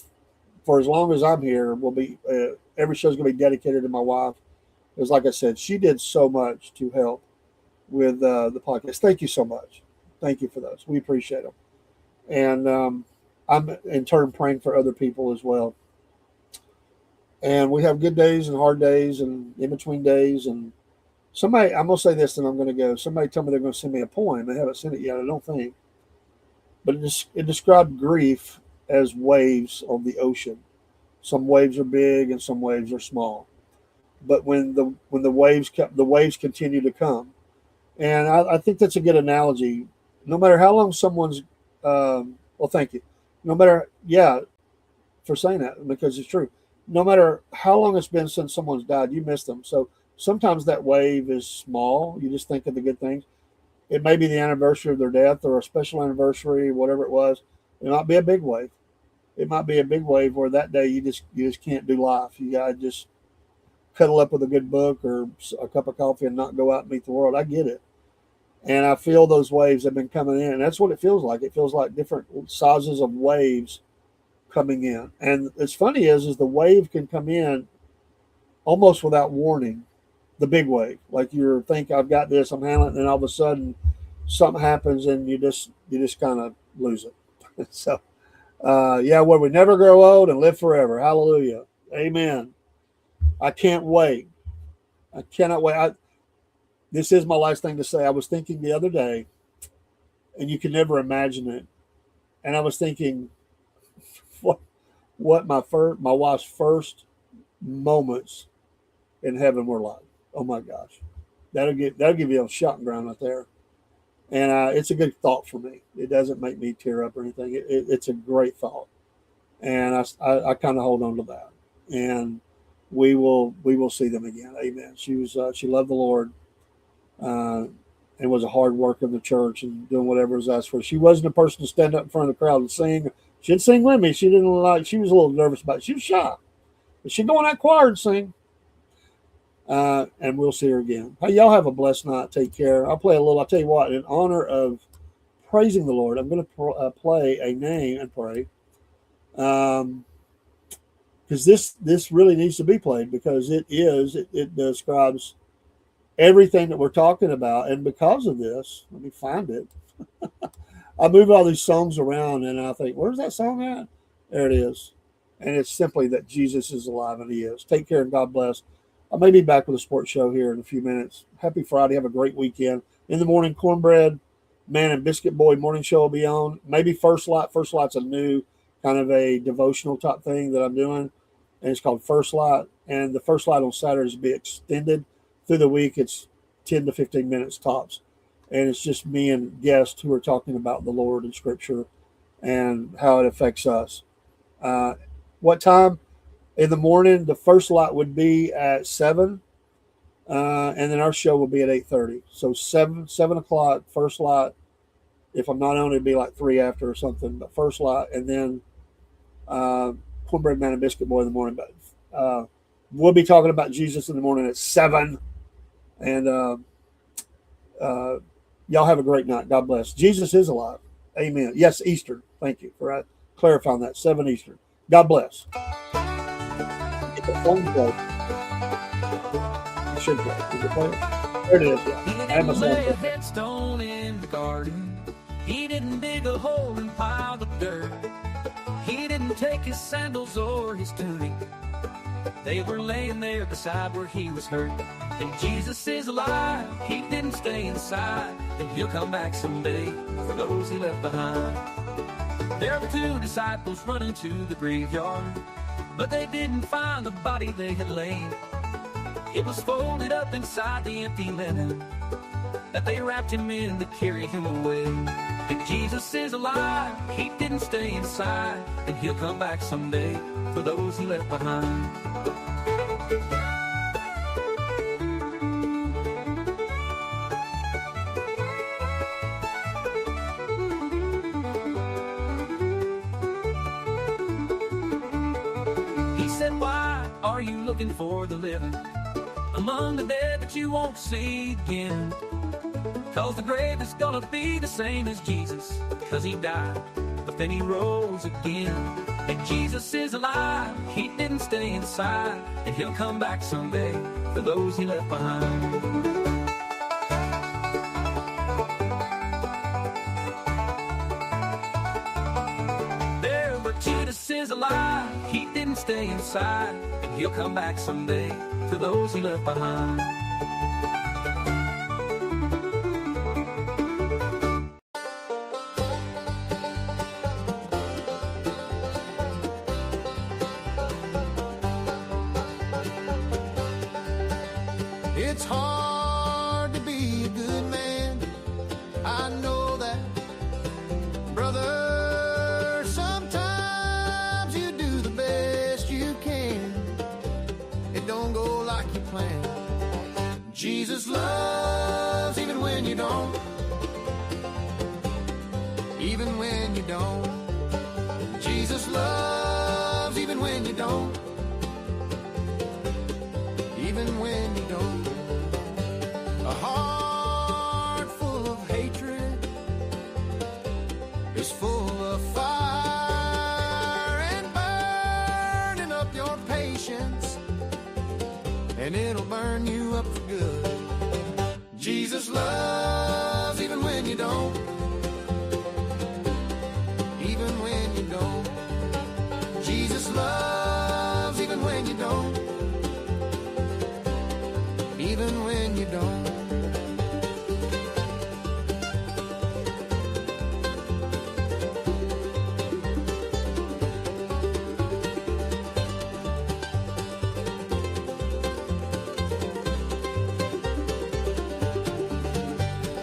for as long as I'm here will be every show is going to be dedicated to my wife. Because, like I said, she did so much to help with the podcast. Thank you so much. Thank you for those. We appreciate them. And I'm in turn praying for other people as well. And we have good days and hard days and in between days. And somebody, I'm going to say this and I'm going to go. Somebody told me they're going to send me a poem. They haven't sent it yet, I don't think. But it described grief as waves on the ocean. Some waves are big and some waves are small. But when the waves continue to come. And I think that's a good analogy. No matter how long someone's, well, thank you. No matter, for saying that, because it's true. No matter how long it's been since someone's died, you miss them. So sometimes that wave is small. You just think of the good things. It may be the anniversary of their death or a special anniversary, whatever it was. It might be a big wave. It might be a big wave where that day you just can't do life. You gotta just cuddle up with a good book or a cup of coffee and not go out and meet the world. I get it. And I feel those waves have been coming in. That's what it feels like. It feels like different sizes of waves coming in. And it's funny is the wave can come in almost without warning, the big wave. Like you think I've got this, I'm handling it, and all of a sudden something happens and you just kind of lose it. So where we never grow old and live forever. Hallelujah. Amen. I can't wait. I cannot wait. This is my last thing to say. I was thinking the other day, and you can never imagine it. And I was thinking, what my wife's first moments in heaven were like. Oh my gosh, that'll give you a shot ground right there. And it's a good thought for me. It doesn't make me tear up or anything. It's a great thought, and I kind of hold on to that. And we will see them again. Amen. She loved the Lord. And was a hard worker in the church and doing whatever was asked for. She wasn't a person to stand up in front of the crowd and sing. She'd sing with me. She was a little nervous about it. She was shy. But she'd go in that choir and sing. And we'll see her again. Hey, y'all have a blessed night. Take care. I'll play a little. I'll tell you what, in honor of praising the Lord, I'm going to play a name and pray. Because this really needs to be played because it describes everything that we're talking about. And because of this, let me find it. I move all these songs around and I think, where's that song at? There it is. And it's simply that Jesus is alive and He is. Take care and God bless. I may be back with a sports show here in a few minutes. Happy Friday. Have a great weekend. In the morning, Cornbread, Man and Biscuit Boy morning show will be on. Maybe First Light. First Light's a new kind of a devotional type thing that I'm doing. And it's called First Light. And the First Light on Saturdays will be extended. Through the week, it's 10 to 15 minutes tops. And it's just me and guests who are talking about the Lord and Scripture and how it affects us. What time? In the morning, the first light would be at 7. And then our show will be at 8:30. So 7 o'clock, first light. If I'm not on, it'd be like 3 after or something. But first light, and then Cornbread Man and Biscuit Boy in the morning. But we'll be talking about Jesus in the morning at 7. And y'all have a great night. God bless. Jesus is alive. Amen. Yes, Eastern. Thank you for clarifying that. 7 Eastern. God bless. Get the phone play. should play. Is it playing? There it is. Yeah. He I have a didn't song. lay a for it. headstone in the garden. He didn't dig a hole and pile the dirt. He didn't take his sandals or his tunic. They were laying there beside where he was hurt. And Jesus is alive. He didn't stay inside. And he'll come back someday for those he left behind. There were two disciples running to the graveyard, but they didn't find the body they had laid. It was folded up inside the empty linen that they wrapped him in to carry him away. And Jesus is alive. He didn't stay inside. And he'll come back someday for those he left behind. He said, why are you looking for the living among the dead that you won't see again? 'Cause the grave is gonna be the same as Jesus, 'cause he died, but then he rose again. And Jesus is alive. He didn't stay inside. And he'll come back someday for those he left behind. There, but Judas is alive. He didn't stay inside. And he'll come back someday for those he left behind. It's hard to be a good man, I know that. Brother, sometimes you do the best you can. It don't go like you planned. Jesus loves even when you don't. Even when you don't. Jesus loves even when you don't. Even when you don't. A heart full of hatred is full of fire and burning up your patience, and it'll burn you up for good. Jesus loves even when you don't. Even when you don't. Jesus loves even when you don't. Even when you don't.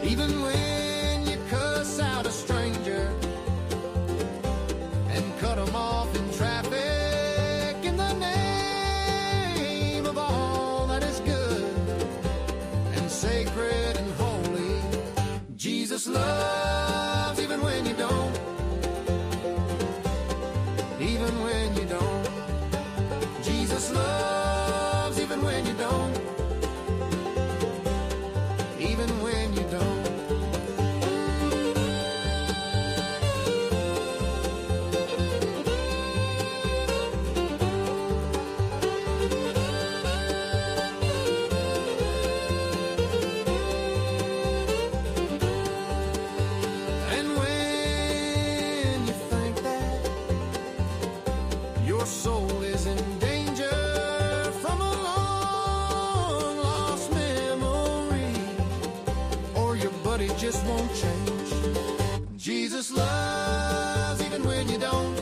Even when you cuss out a stranger and cut 'em off in traffic in the name of all that is good and sacred and holy. Jesus loves even when you don't. Even when you don't. Jesus loves even when you don't. Even when you don't. And when you think that your soul is in danger from a long lost memory, or your buddy just won't change, Jesus loves even when you don't.